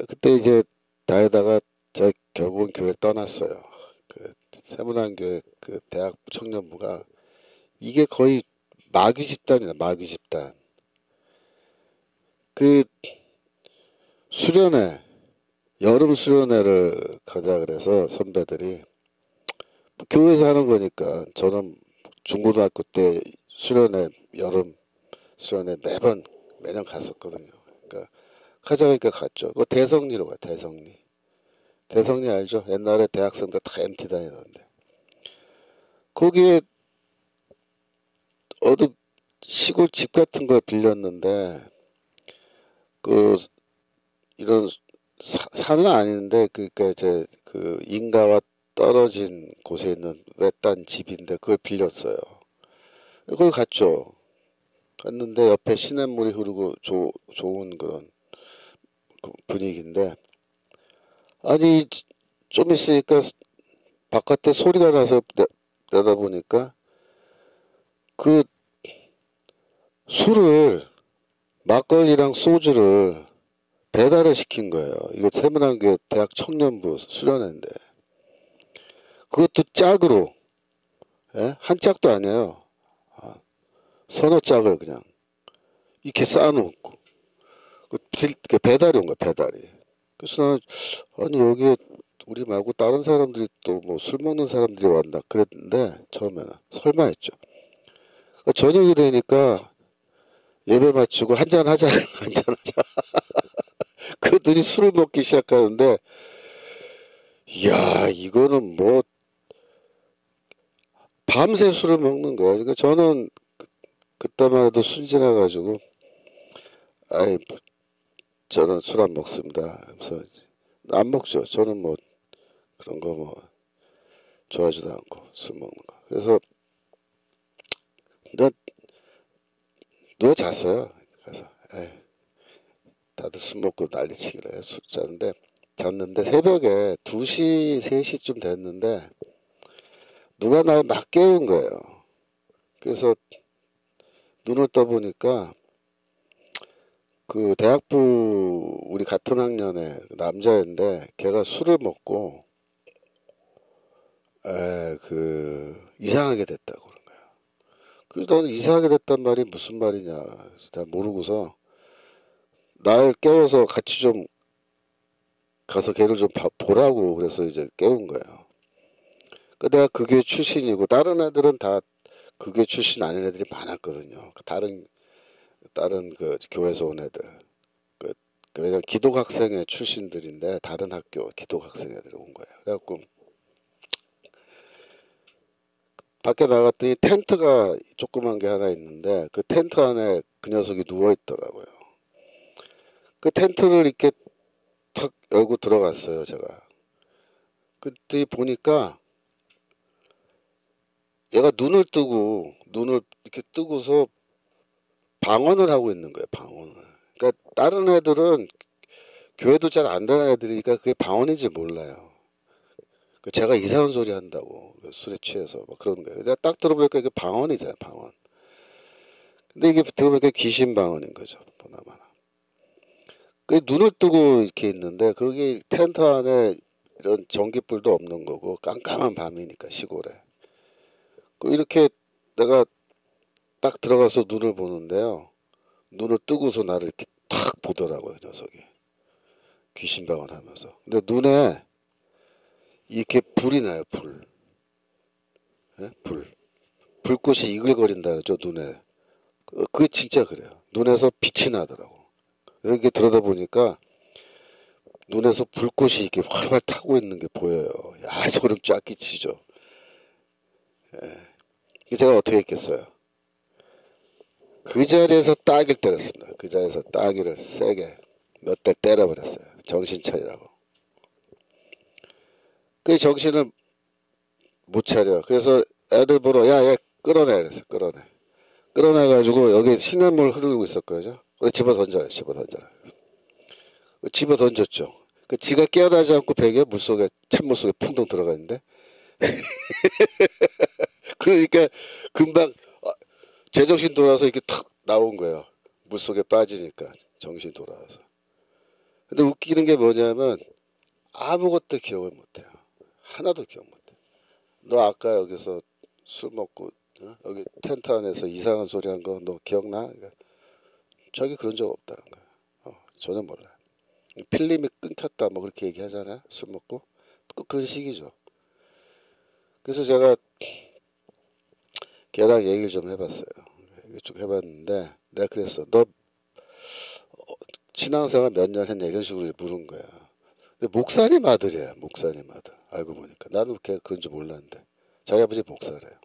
그때 이제 다니다가 저 결국은 교회 떠났어요. 그 세문안교회 그 대학 청년부가 이게 거의 마귀 집단이다. 마귀 집단. 그 수련회 여름 수련회를 가자 그래서 선배들이 교회에서 하는 거니까 저는 중고등학교 때 수련회 여름 수련회 매년 갔었거든요. 그러니까 가자 그러니까 갔죠. 그 대성리로 가 대성리. 대성리 알죠? 옛날에 대학생들 다 MT 다니던데. 거기에 어디 시골 집 같은 걸 빌렸는데 그 이런 산은 아닌데 그러니까 이제 그 인가와 떨어진 곳에 있는 외딴 집인데 그걸 빌렸어요. 거기 갔죠. 갔는데 옆에 시냇물이 흐르고 좋은 그런 그 분위기인데 아니 좀 있으니까 바깥에 소리가 나서 내다보니까 그 술을 막걸리랑 소주를 배달을 시킨 거예요. 이거 세문안교 대학 청년부 수련회인데 그것도 짝으로 예? 한 짝도 아니에요. 서너 짝을 그냥 이렇게 쌓아놓고 그 배달이 온 거야 배달이. 그래서 난 아니 여기 우리 말고 다른 사람들이 또 뭐 술 먹는 사람들이 왔나 그랬는데 처음에는 설마 했죠. 저녁이 되니까 예배 마치고 한잔 하자 한잔 하자. 그들이 술을 먹기 시작하는데 이야 이거는 뭐 밤새 술을 먹는 거야. 그러니까 저는 그때만 해도 순진해가지고 아이 저는 술 안 먹습니다. 그래서 안 먹죠. 저는 뭐 그런 거 뭐 좋아하지도 않고 술 먹는 거. 그래서 나 누워 잤어요. 그래서 에이, 다들 술 먹고 난리치기로 술 잤는데 새벽에 2시 3시쯤 됐는데 누가 날 막 깨운 거예요. 그래서 눈을 떠보니까 그 대학부 우리 같은 학년의 남자인데 걔가 술을 먹고 이상하게 됐다고 그런 거야. 그래서 나는 이상하게 됐단 말이 무슨 말이냐 잘 모르고서 날 깨워서 같이 좀 가서 걔를 좀 보라고 그래서 이제 깨운 거예요. 그 내가 그게 출신이고 다른 애들은 다 그게 출신 아닌 애들이 많았거든요. 다른 그 교회에서 온 애들. 왜냐면 기독학생회 출신들인데 다른 학교 기독학생 애들이 온 거예요. 그래갖고 밖에 나갔더니 텐트가 조그만 게 하나 있는데 그 텐트 안에 그 녀석이 누워 있더라고요. 그 텐트를 이렇게 탁 열고 들어갔어요, 제가. 그때 보니까 얘가 눈을 이렇게 뜨고서 방언을 하고 있는 거예요, 방언을. 그러니까 다른 애들은 교회도 잘 안 다니는 애들이니까 그게 방언인지 몰라요. 제가 이상한 소리 한다고 술에 취해서 막 그런 거예요. 내가 딱 들어보니까 이게 방언이잖아요, 방언. 근데 이게 들어보니까 귀신 방언인 거죠, 보나마나. 그 눈을 뜨고 이렇게 있는데 그게 텐트 안에 이런 전기불도 없는 거고 깜깜한 밤이니까 시골에. 그 이렇게 내가 딱 들어가서 눈을 보는데요. 눈을 뜨고서 나를 이렇게 탁 보더라고요, 녀석이. 귀신 방언하면서. 근데 눈에 이렇게 불이 나요, 불. 예? 불. 불꽃이 이글거린다 그러죠, 눈에. 그게 진짜 그래요. 눈에서 빛이 나더라고. 이렇게 들여다보니까 눈에서 불꽃이 이렇게 활활 타고 있는 게 보여요. 야, 소름 쫙 끼치죠. 제가 어떻게 했겠어요? 그 자리에서 따기를 때렸습니다. 그 자리에서 따기를 세게 몇 대 때려버렸어요. 정신 차리라고. 그 정신을 못 차려. 그래서 애들 보러 야, 얘 끌어내. 그래서 끌어내. 끌어내가지고 여기 시냇물 흐르고 있었거든요. 집어 던져요. 집어 던져라. 집어 던졌죠. 그 지가 깨어나지 않고 베개 물속에 찬물 속에 풍덩 들어가 있는데 그러니까 금방 제정신 돌아서 이렇게 탁 나온 거예요. 물속에 빠지니까 정신 돌아와서. 근데 웃기는 게 뭐냐면 아무것도 기억을 못해요. 하나도 기억 못해. 너 아까 여기서 술 먹고 여기 텐트 안에서 이상한 소리 한 거 너 기억나? 그러니까 자기 그런 적 없다는 거예요. 전혀 몰라요. 필름이 끊겼다 뭐 그렇게 얘기하잖아요. 술 먹고 꼭 그런 식이죠. 그래서 제가 걔랑 얘기를 좀 해봤어요. 얘기 쭉 해봤는데 내가 그랬어. 너 신앙생활 몇 년 했냐 이런 식으로 물은 거야. 근데 목사님 아들이야. 목사님 아들. 알고 보니까 나는 걔 그런 줄 몰랐는데 자기 아버지 목사래요.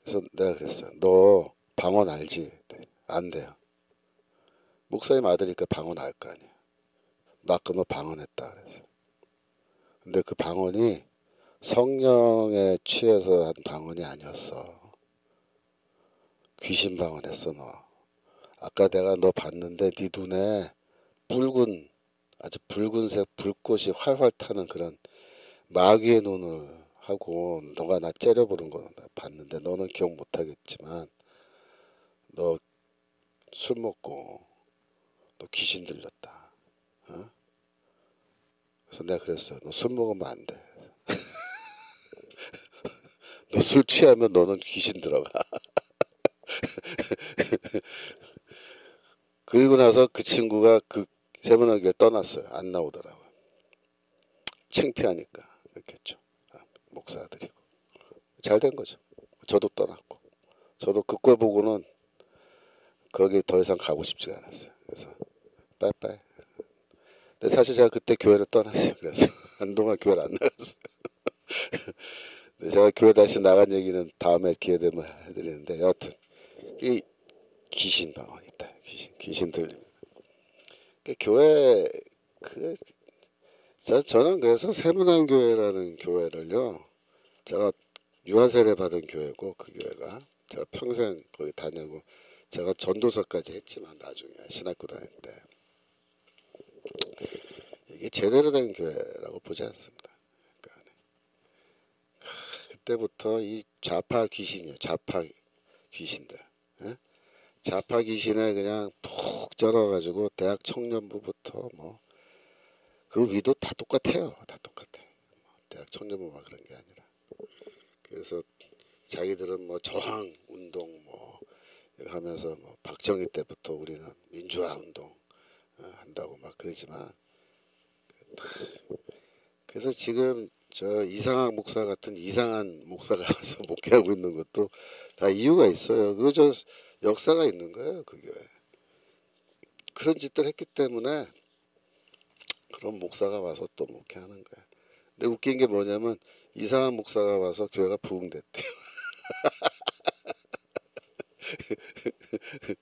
그래서 내가 그랬어요. 너 방언 알지? 안 돼요. 목사님 아들이니까 방언 알 거 아니야. 나 아까 너 방언했다 그래서. 근데 그 방언이 성령에 취해서 한 방언이 아니었어. 귀신 방언했어 너. 아까 내가 너 봤는데 네 눈에 붉은 아주 붉은색 불꽃이 활활 타는 그런 마귀의 눈을 하고 너가 나 째려보는 거 봤는데 너는 기억 못하겠지만 너 술 먹고 너 귀신 들렸다. 어? 그래서 내가 그랬어요. 너 술 먹으면 안 돼. 너 술 취하면 너는 귀신 들어가. 그리고 나서 그 친구가 그 세문학교에 떠났어요. 안 나오더라고요. 창피하니까 그렇겠죠. 목사들이고 잘 된 거죠. 저도 떠났고 저도 그 꼴 보고는 거기 더 이상 가고 싶지가 않았어요. 그래서 빠이빠이. 근데 사실 제가 그때 교회를 떠났어요. 그래서 한동안 교회를 안 나갔어요. 근데 제가 교회 다시 나간 얘기는 다음에 기회 되면 해드리는데 여하튼 이 귀신 방언이 있다. 귀신 들립니다. 교회 그 저는 그래서 세문안교회라는 교회를요. 제가 유아세례 받은 교회고 그 교회가 제가 평생 거기 다니고 제가 전도사까지 했지만 나중에 신학교 다닐 때 이게 제대로 된 교회라고 보지 않습니다. 그러니까 그때부터 이 좌파 귀신이요. 좌파 귀신들. 예? 좌파 귀신에 그냥 푹 쩔어가지고 대학 청년부부터 뭐 그 위도 다 똑같아요. 다 똑같아. 대학 청년부만 그런 게 아니라. 그래서 자기들은 뭐 저항 운동 뭐 하면서 뭐 박정희 때부터 우리는 민주화 운동 한다고 막 그러지만 그래서 지금 저 이상학 목사 같은 이상한 목사가 와서 목회하고 있는 것도 다 이유가 있어요. 그 저 역사가 있는 거예요. 그 교회. 그런 짓들 했기 때문에 그런 목사가 와서 또 목회하는 거야. 근데 웃긴 게 뭐냐면 이상한 목사가 와서 교회가 부흥됐대.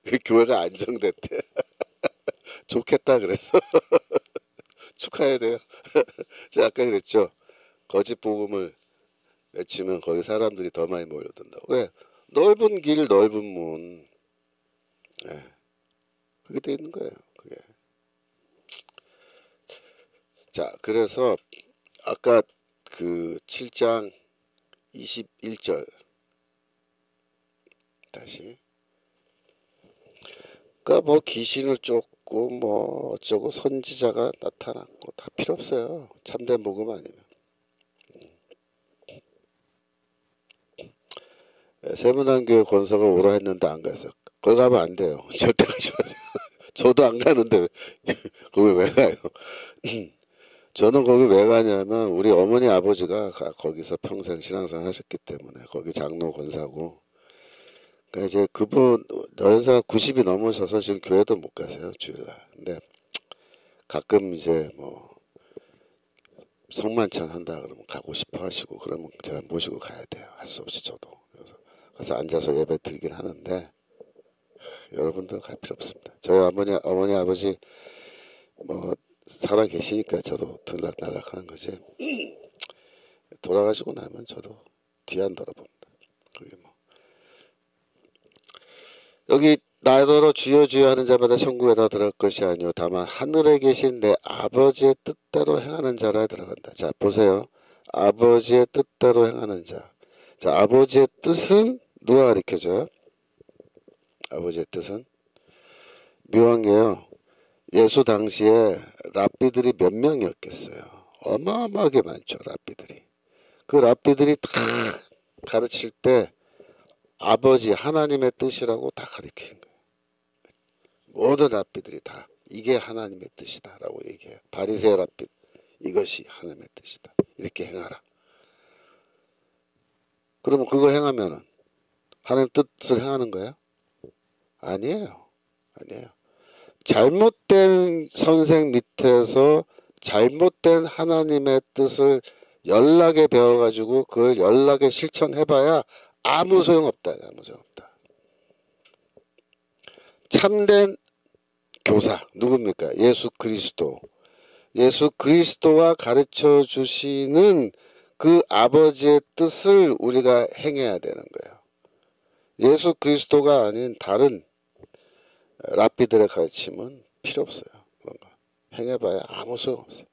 그 교회가 안정됐대. 좋겠다 그래서 축하해야 돼요. 제가 아까 그랬죠. 거짓 복음을 외치면 거기 사람들이 더 많이 몰려든다고. 왜? 넓은 길, 넓은 문. 예. 그게 돼 있는 거예요. 그게. 자, 그래서 아까 그 7장 21절 다시. 그러니까 뭐 귀신을 쫓고 뭐 어쩌고 선지자가 나타났고 다 필요 없어요. 참된 복음 아니면. 세문안교회 권사가 오라 했는데 안 갔어요. 거기 가면 안 돼요. 절대 가지 마세요. 저도 안 가는데 거기 왜 가요? 저는 거기 왜 가냐면 우리 어머니 아버지가 거기서 평생 신앙생활 하셨기 때문에 거기 장로 권사고 그러니까 이제 그분 연세가 90이 넘으셔서 지금 교회도 못 가세요 주일날. 근데 가끔 이제 뭐 성만찬 한다 그러면 가고 싶어 하시고 그러면 제가 모시고 가야 돼요. 할 수 없이 저도. 그래서 가서 앉아서 예배 드리긴 하는데 여러분들은 갈 필요 없습니다. 저희 어머니 아버지 뭐 살아 계시니까 저도 들락날락 하는 거지. 돌아가시고 나면 저도 뒤 안 돌아봅니다. 그게 뭐 여기 나더러 주여 주여 하는 자마다 천국에 다 들어갈 것이 아니요 다만 하늘에 계신 내 아버지의 뜻대로 행하는 자라 들어간다. 자 보세요. 아버지의 뜻대로 행하는 자. 자 아버지의 뜻은 누가 가르쳐줘요? 아버지의 뜻은 묘한 게요. 예수 당시에 랍비들이 몇 명이었겠어요. 어마어마하게 많죠. 랍비들이. 그 랍비들이 다 가르칠 때 아버지 하나님의 뜻이라고 다 가르치는 거예요. 모든 랍비들이 다 이게 하나님의 뜻이다라고 얘기해요. 바리새인 랍비 이것이 하나님의 뜻이다. 이렇게 행하라. 그러면 그거 행하면은 하나님 뜻을 행하는 거예요? 아니에요. 아니에요. 잘못된 선생 밑에서 잘못된 하나님의 뜻을 연락에 배워가지고 그걸 연락에 실천해봐야 아무 소용없다. 아무 소용없다. 참된 교사 누굽니까? 예수 그리스도. 예수 그리스도가 가르쳐 주시는 그 아버지의 뜻을 우리가 행해야 되는 거예요. 예수 그리스도가 아닌 다른 랍비들의 가르침은 필요 없어요. 그런 거 행해봐야 아무 소용없어요.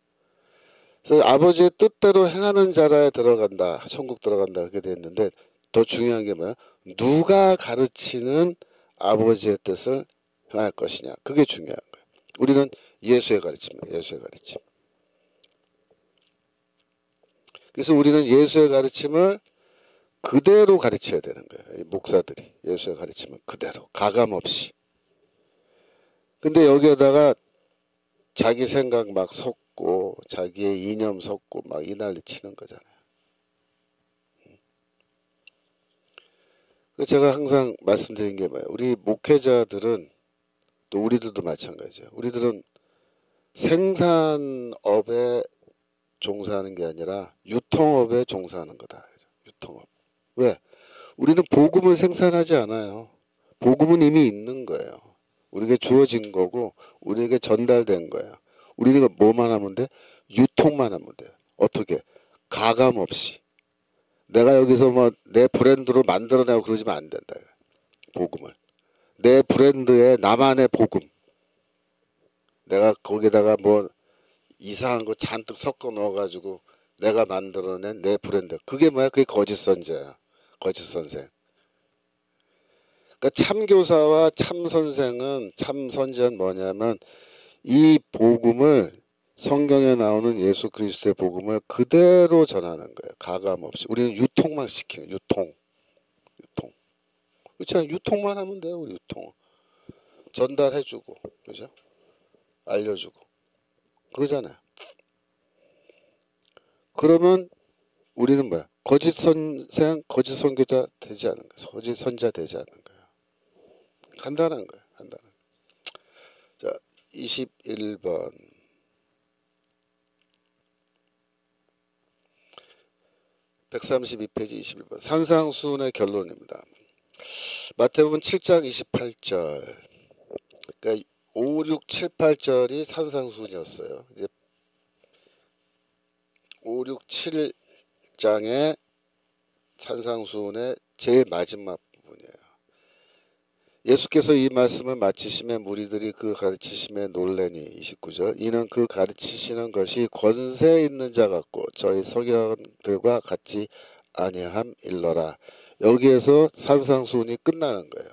그래서 아버지의 뜻대로 행하는 자라에 들어간다. 천국 들어간다. 그렇게 돼 있는데 더 중요한 게 뭐야? 누가 가르치는 아버지의 뜻을 행할 것이냐. 그게 중요한 거예요. 우리는 예수의 가르침이에요. 예수의 가르침. 그래서 우리는 예수의 가르침을 그대로 가르쳐야 되는 거예요. 목사들이 예수의 가르침은 그대로 가감 없이. 근데 여기에다가 자기 생각 막 섞고 자기의 이념 섞고 막 이 난리 치는 거잖아요. 제가 항상 말씀드린 게 뭐예요? 우리 목회자들은 또 우리들도 마찬가지예요. 우리들은 생산업에 종사하는 게 아니라 유통업에 종사하는 거다. 유통업. 왜? 우리는 복음을 생산하지 않아요. 복음은 이미 있는 거예요. 우리에게 주어진 거고 우리에게 전달된 거예요. 우리가 뭐만 하면 돼? 유통만 하면 돼요. 어떻게? 가감 없이. 내가 여기서 뭐 내 브랜드로 만들어내고 그러지면 안 된다. 복음을. 내 브랜드에 나만의 복음. 내가 거기다가 뭐 이상한 거 잔뜩 섞어 넣어가지고 내가 만들어낸 내 브랜드. 그게 뭐야? 그게 거짓 선자야. 거짓 선생. 그러니까 참교사와 참선생은 참선자는 뭐냐면 이 복음을 성경에 나오는 예수 그리스도의 복음을 그대로 전하는 거예요. 가감 없이. 우리는 유통만 시키는 유통. 그렇죠? 유통만 하면 돼요. 우리 유통. 전달해주고, 그죠? 알려주고. 그거잖아요. 그러면 우리는 뭐야? 거짓 선생, 거짓 선교자 되지 않은 거예요. 거짓 선자 되지 않는 거예요. 간단한 거예요. 간단한 거예요. 자, 21번. 132페이지 21번. 산상수훈의 결론입니다. 마태복음 7장 28절. 그러니까 5, 6, 7, 8절이 산상수훈이었어요. 이제 5, 6, 7장의 산상수훈의 제일 마지막 부분이에요. 예수께서 이 말씀을 마치시면 무리들이 그 가르치심에 놀래니 29절. 이는 그 가르치시는 것이 권세 있는 자 같고 저희 서기관들과 같지 아니함일러라. 여기에서 산상수훈이 끝나는 거예요.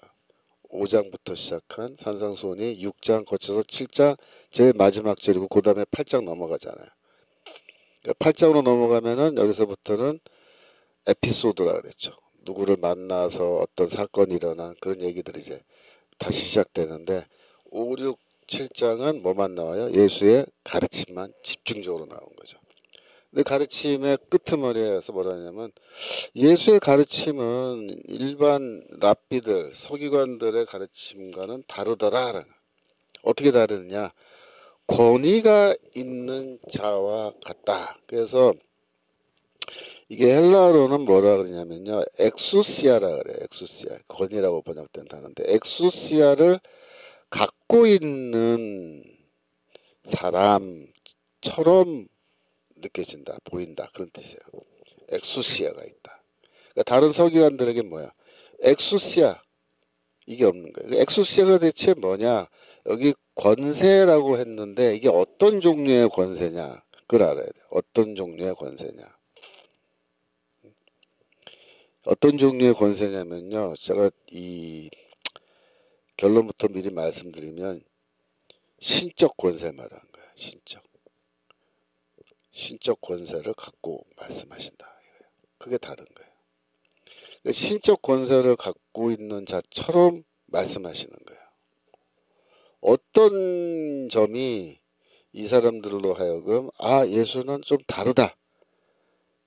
5장부터 시작한 산상수훈이 6장 거쳐서 7장 제일 마지막 절이고 그 다음에 8장 넘어가잖아요. 8장으로 넘어가면은 여기서부터는 에피소드라 그랬죠. 누구를 만나서 어떤 사건이 일어난 그런 얘기들이 이제 다시 시작되는데 5, 6, 7장은 뭐만 나와요? 예수의 가르침만 집중적으로 나온 거죠. 근데 가르침의 끄트머리에서 뭐라 하냐면 예수의 가르침은 일반 랍비들, 서기관들의 가르침과는 다르더라. 어떻게 다르느냐? 권위가 있는 자와 같다. 그래서 이게 헬라어로는 뭐라 그러냐면요. 엑수시아라 그래요. 엑수시아. 권위라고 번역된 단어인데 엑수시아를 갖고 있는 사람처럼 느껴진다. 보인다. 그런 뜻이에요. 엑수시아가 있다. 그러니까 다른 서기관들에게 뭐야? 엑수시아. 이게 없는 거예요. 엑수시아가 대체 뭐냐? 여기 권세라고 했는데 이게 어떤 종류의 권세냐? 그걸 알아야 돼요. 어떤 종류의 권세냐? 어떤 종류의 권세냐면요. 제가 이 결론부터 미리 말씀드리면 신적 권세 말하는 거예요. 신적 권세를 갖고 말씀하신다. 그게 다른 거예요. 신적 권세를 갖고 있는 자처럼 말씀하시는 거예요. 어떤 점이 이 사람들로 하여금 아 예수는 좀 다르다.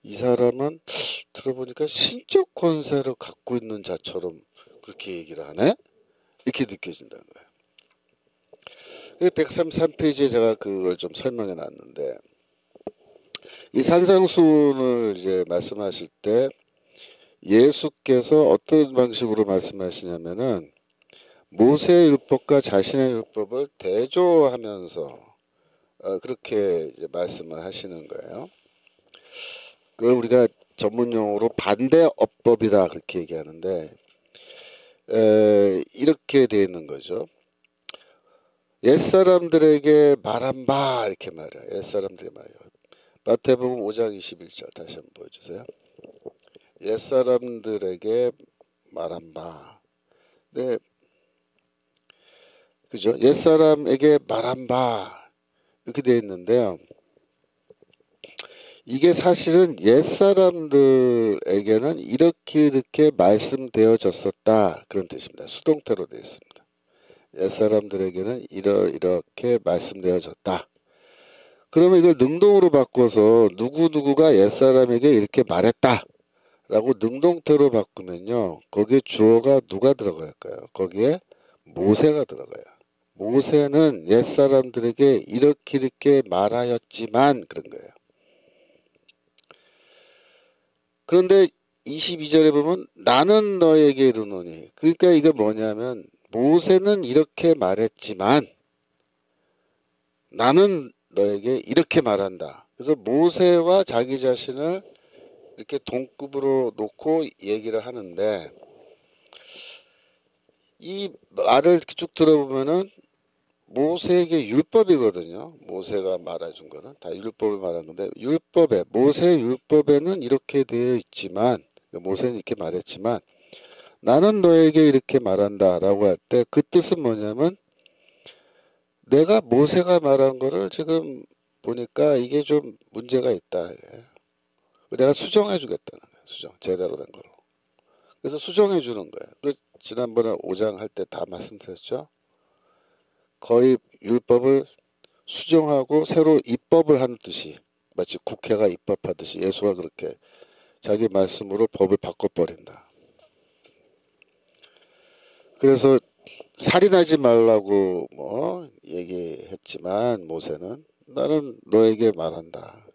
이 사람은 들어보니까 신적 권세를 갖고 있는 자처럼 그렇게 얘기를 하네? 이렇게 느껴진다는 거예요. 133페이지에 제가 그걸 좀 설명해 놨는데, 이 산상수훈을 이제 말씀하실 때 예수께서 어떤 방식으로 말씀하시냐면은 모세의 율법과 자신의 율법을 대조하면서 그렇게 이제 말씀을 하시는 거예요. 그걸 우리가 전문 용어로 반대어법이다 그렇게 얘기하는데, 이렇게 되어 있는 거죠. 옛사람들에게 말한 바 이렇게 말해요. 옛사람들에게 말해요. 마태복음 5장 21절 다시 한번 보여주세요. 옛사람들에게 말한 바. 네, 그죠? 옛사람에게 말한 바 이렇게 되어 있는데요. 이게 사실은 옛사람들에게는 이렇게 말씀되어졌었다 그런 뜻입니다. 수동태로 되어 있습니다. 옛사람들에게는 이렇게 말씀되어졌다. 그러면 이걸 능동으로 바꿔서 누구누구가 옛사람에게 이렇게 말했다 라고 능동태로 바꾸면요, 거기에 주어가 누가 들어갈까요? 거기에 모세가 들어가요. 모세는 옛사람들에게 이렇게 말하였지만 그런 거예요. 그런데 22절에 보면 나는 너에게 이르노니, 그러니까 이게 뭐냐면 모세는 이렇게 말했지만 나는 너에게 이렇게 말한다. 그래서 모세와 자기 자신을 이렇게 동급으로 놓고 얘기를 하는데, 이 말을 이렇게 쭉 들어보면은 모세에게 율법이거든요. 모세가 말해준 거는 다 율법을 말한 건데, 율법에, 모세 율법에는 이렇게 되어 있지만, 모세는 이렇게 말했지만 나는 너에게 이렇게 말한다 라고 할 때 그 뜻은 뭐냐면, 내가 모세가 말한 거를 지금 보니까 이게 좀 문제가 있다. 내가 수정해 주겠다는 거예요. 수정, 제대로 된 걸로. 그래서 수정해 주는 거예요. 지난번에 5장 할 때 다 말씀드렸죠. 거의 율법을 수정하고 새로 입법을 하는 듯이, 마치 국회가 입법하듯이 예수가 그렇게 자기 말씀으로 법을 바꿔버린다. 그래서 살인하지 말라고 뭐 얘기했지만 모세는 나는 너에게 말한다.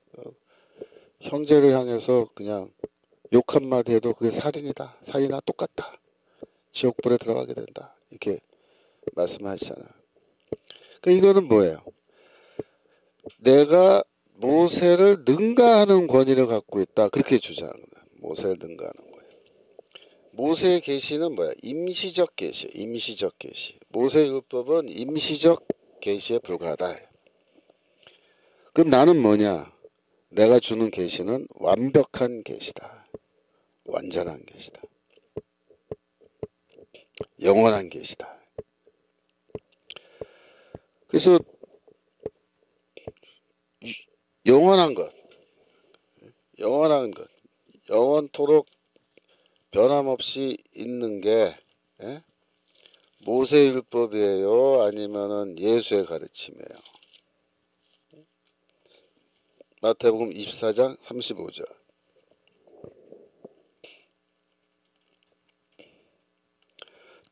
형제를 향해서 그냥 욕 한마디 해도 그게 살인이다. 살인이나 똑같다. 지옥불에 들어가게 된다. 이렇게 말씀하시잖아요. 그러니까 이거는 뭐예요? 내가 모세를 능가하는 권위를 갖고 있다. 그렇게 주장하는 거예요. 모세를 능가하는 권위. 모세의 계시는 뭐야? 임시적 계시. 임시적 계시. 모세 율법은 임시적 계시에 불과하다. 그럼 나는 뭐냐? 내가 주는 계시는 완벽한 계시다. 완전한 계시다. 영원한 계시다. 그래서 영원한 것, 영원토록 변함없이 있는 게 모세 율법이에요? 아니면은 예수의 가르침이에요? 마태복음 24장 35절.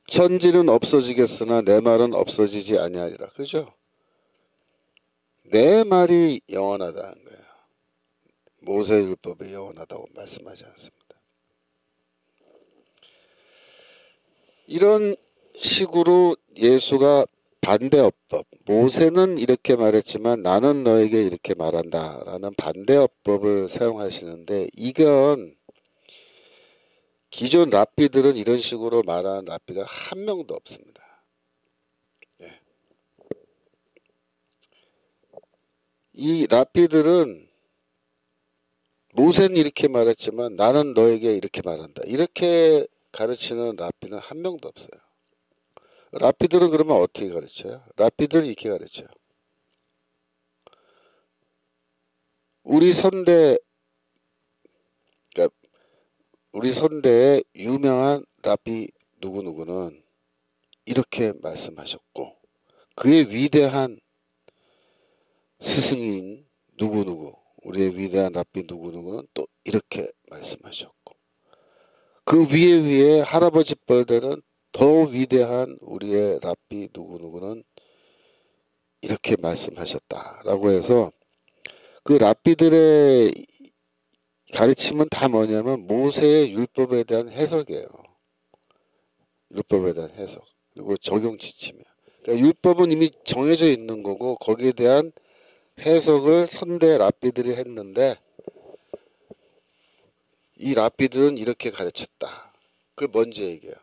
천지는 없어지겠으나 내 말은 없어지지 아니하리라. 그죠? 내 말이 영원하다는 거예요. 모세 율법이 영원하다고 말씀하지 않습니다. 이런 식으로 예수가 반대어법, 모세는 이렇게 말했지만 나는 너에게 이렇게 말한다 라는 반대어법을 사용하시는데, 이건 기존 랍비들은 이런 식으로 말하는 랍비가 한 명도 없습니다. 이 랍비들은 모세는 이렇게 말했지만 나는 너에게 이렇게 말한다, 이렇게 가르치는 랍비는 한 명도 없어요. 랍비들은 그러면 어떻게 가르쳐요? 랍비들은 이렇게 가르쳐요. 우리 선대, 그러니까 우리 선대의 유명한 랍비 누구누구는 이렇게 말씀하셨고, 그의 위대한 스승인 누구누구, 우리의 위대한 랍비 누구누구는 또 이렇게 말씀하셨고, 그 위에 할아버지 뻘들은 더 위대한 우리의 랍비 누구누구는 이렇게 말씀하셨다라고 해서, 그 랍비들의 가르침은 다 뭐냐면 모세의 율법에 대한 해석이에요. 율법에 대한 해석. 그리고 적용 지침이야. 그러니까 율법은 이미 정해져 있는 거고 거기에 대한 해석을 선대 랍비들이 했는데, 이 랍비들은 이렇게 가르쳤다. 그걸 먼저 얘기해요.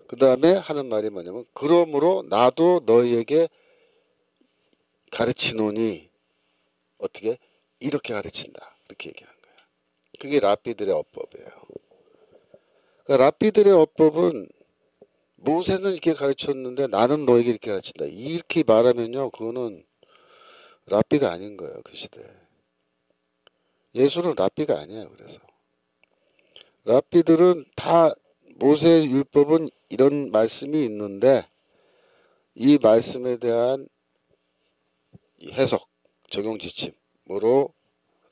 그 다음에 하는 말이 뭐냐면, 그러므로 나도 너희에게 가르치노니 어떻게? 이렇게 가르친다. 이렇게 얘기하는 거예요. 그게 랍비들의 어법이에요. 그러니까 랍비들의 어법은 모세는 이렇게 가르쳤는데 나는 너에게 이렇게 가르친다. 이렇게 말하면요, 그거는 랍비가 아닌 거예요. 그 시대에. 예수는 랍비가 아니에요. 그래서 랍비들은 다 모세 율법은 이런 말씀이 있는데 이 말씀에 대한 해석, 적용 지침으로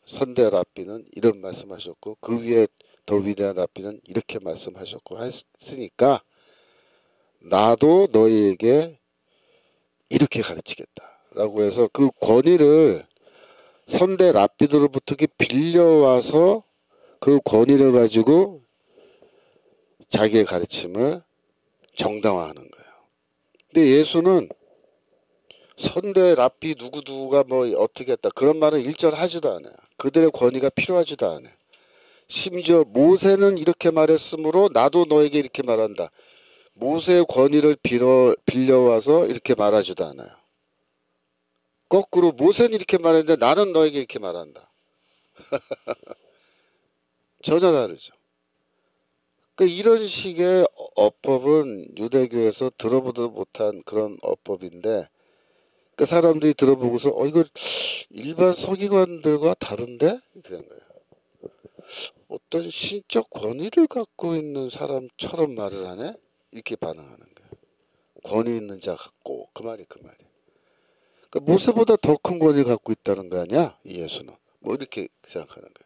선대 랍비는 이런 말씀하셨고 그 위에 더 위대한 랍비는 이렇게 말씀하셨고 했으니까 나도 너희에게 이렇게 가르치겠다라고 해서 그 권위를 선대 랍비들로부터 빌려와서 그 권위를 가지고 자기의 가르침을 정당화하는 거예요. 근데 예수는 선대 랍비 누구누구가 뭐 어떻게 했다 그런 말은 일절하지도 않아요. 그들의 권위가 필요하지도 않아요. 심지어 모세는 이렇게 말했으므로 나도 너에게 이렇게 말한다. 모세의 권위를 빌려와서 이렇게 말하지도 않아요. 거꾸로 모세는 이렇게 말했는데 나는 너에게 이렇게 말한다. 전혀 다르죠. 그러니까 이런 식의 어법은 유대교에서 들어보도 못한 그런 어법인데, 그 사람들이 들어보고서 이거 일반 서기관들과 다른데? 이렇게 된 거예요. 어떤 신적 권위를 갖고 있는 사람처럼 말을 하네? 이렇게 반응하는 거예요. 권위 있는 자 같고, 그 말이. 그러니까 모세보다 더 큰 권위를 갖고 있다는 거 아니야? 이 예수는. 뭐 이렇게 생각하는 거예요.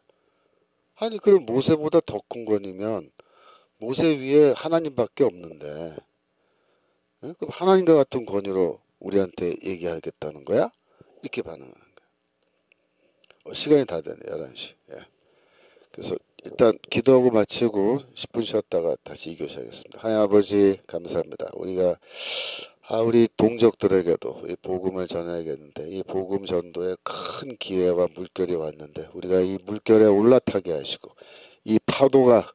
아니 그럼 모세보다 더 큰 권위면 모세 위에 하나님밖에 없는데, 예? 그럼 하나님과 같은 권위로 우리한테 얘기하겠다는 거야? 이렇게 반응하는 거야. 시간이 다 되네. 11시. 예. 그래서 일단 기도하고 마치고 10분 쉬었다가 다시 2교시 하겠습니다. 하나님 아버지 감사합니다. 우리 동족들에게도 이 복음을 전해야겠는데, 이 복음 전도에 큰 기회와 물결이 왔는데 우리가 이 물결에 올라타게 하시고, 이 파도가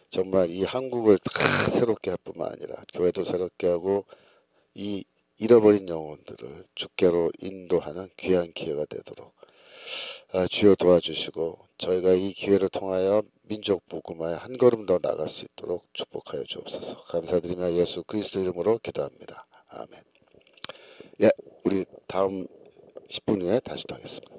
정말 이 한국을 다 새롭게 할 뿐만 아니라 교회도 새롭게 하고 이 잃어버린 영혼들을 주께로 인도하는 귀한 기회가 되도록 주여 도와주시고, 저희가 이 기회를 통하여 민족 복음화에 한 걸음 더 나갈 수 있도록 축복하여 주옵소서. 감사드리며 예수 그리스도 이름으로 기도합니다. 아멘. 예, 우리 다음 10분 후에 다시 또 하겠습니다.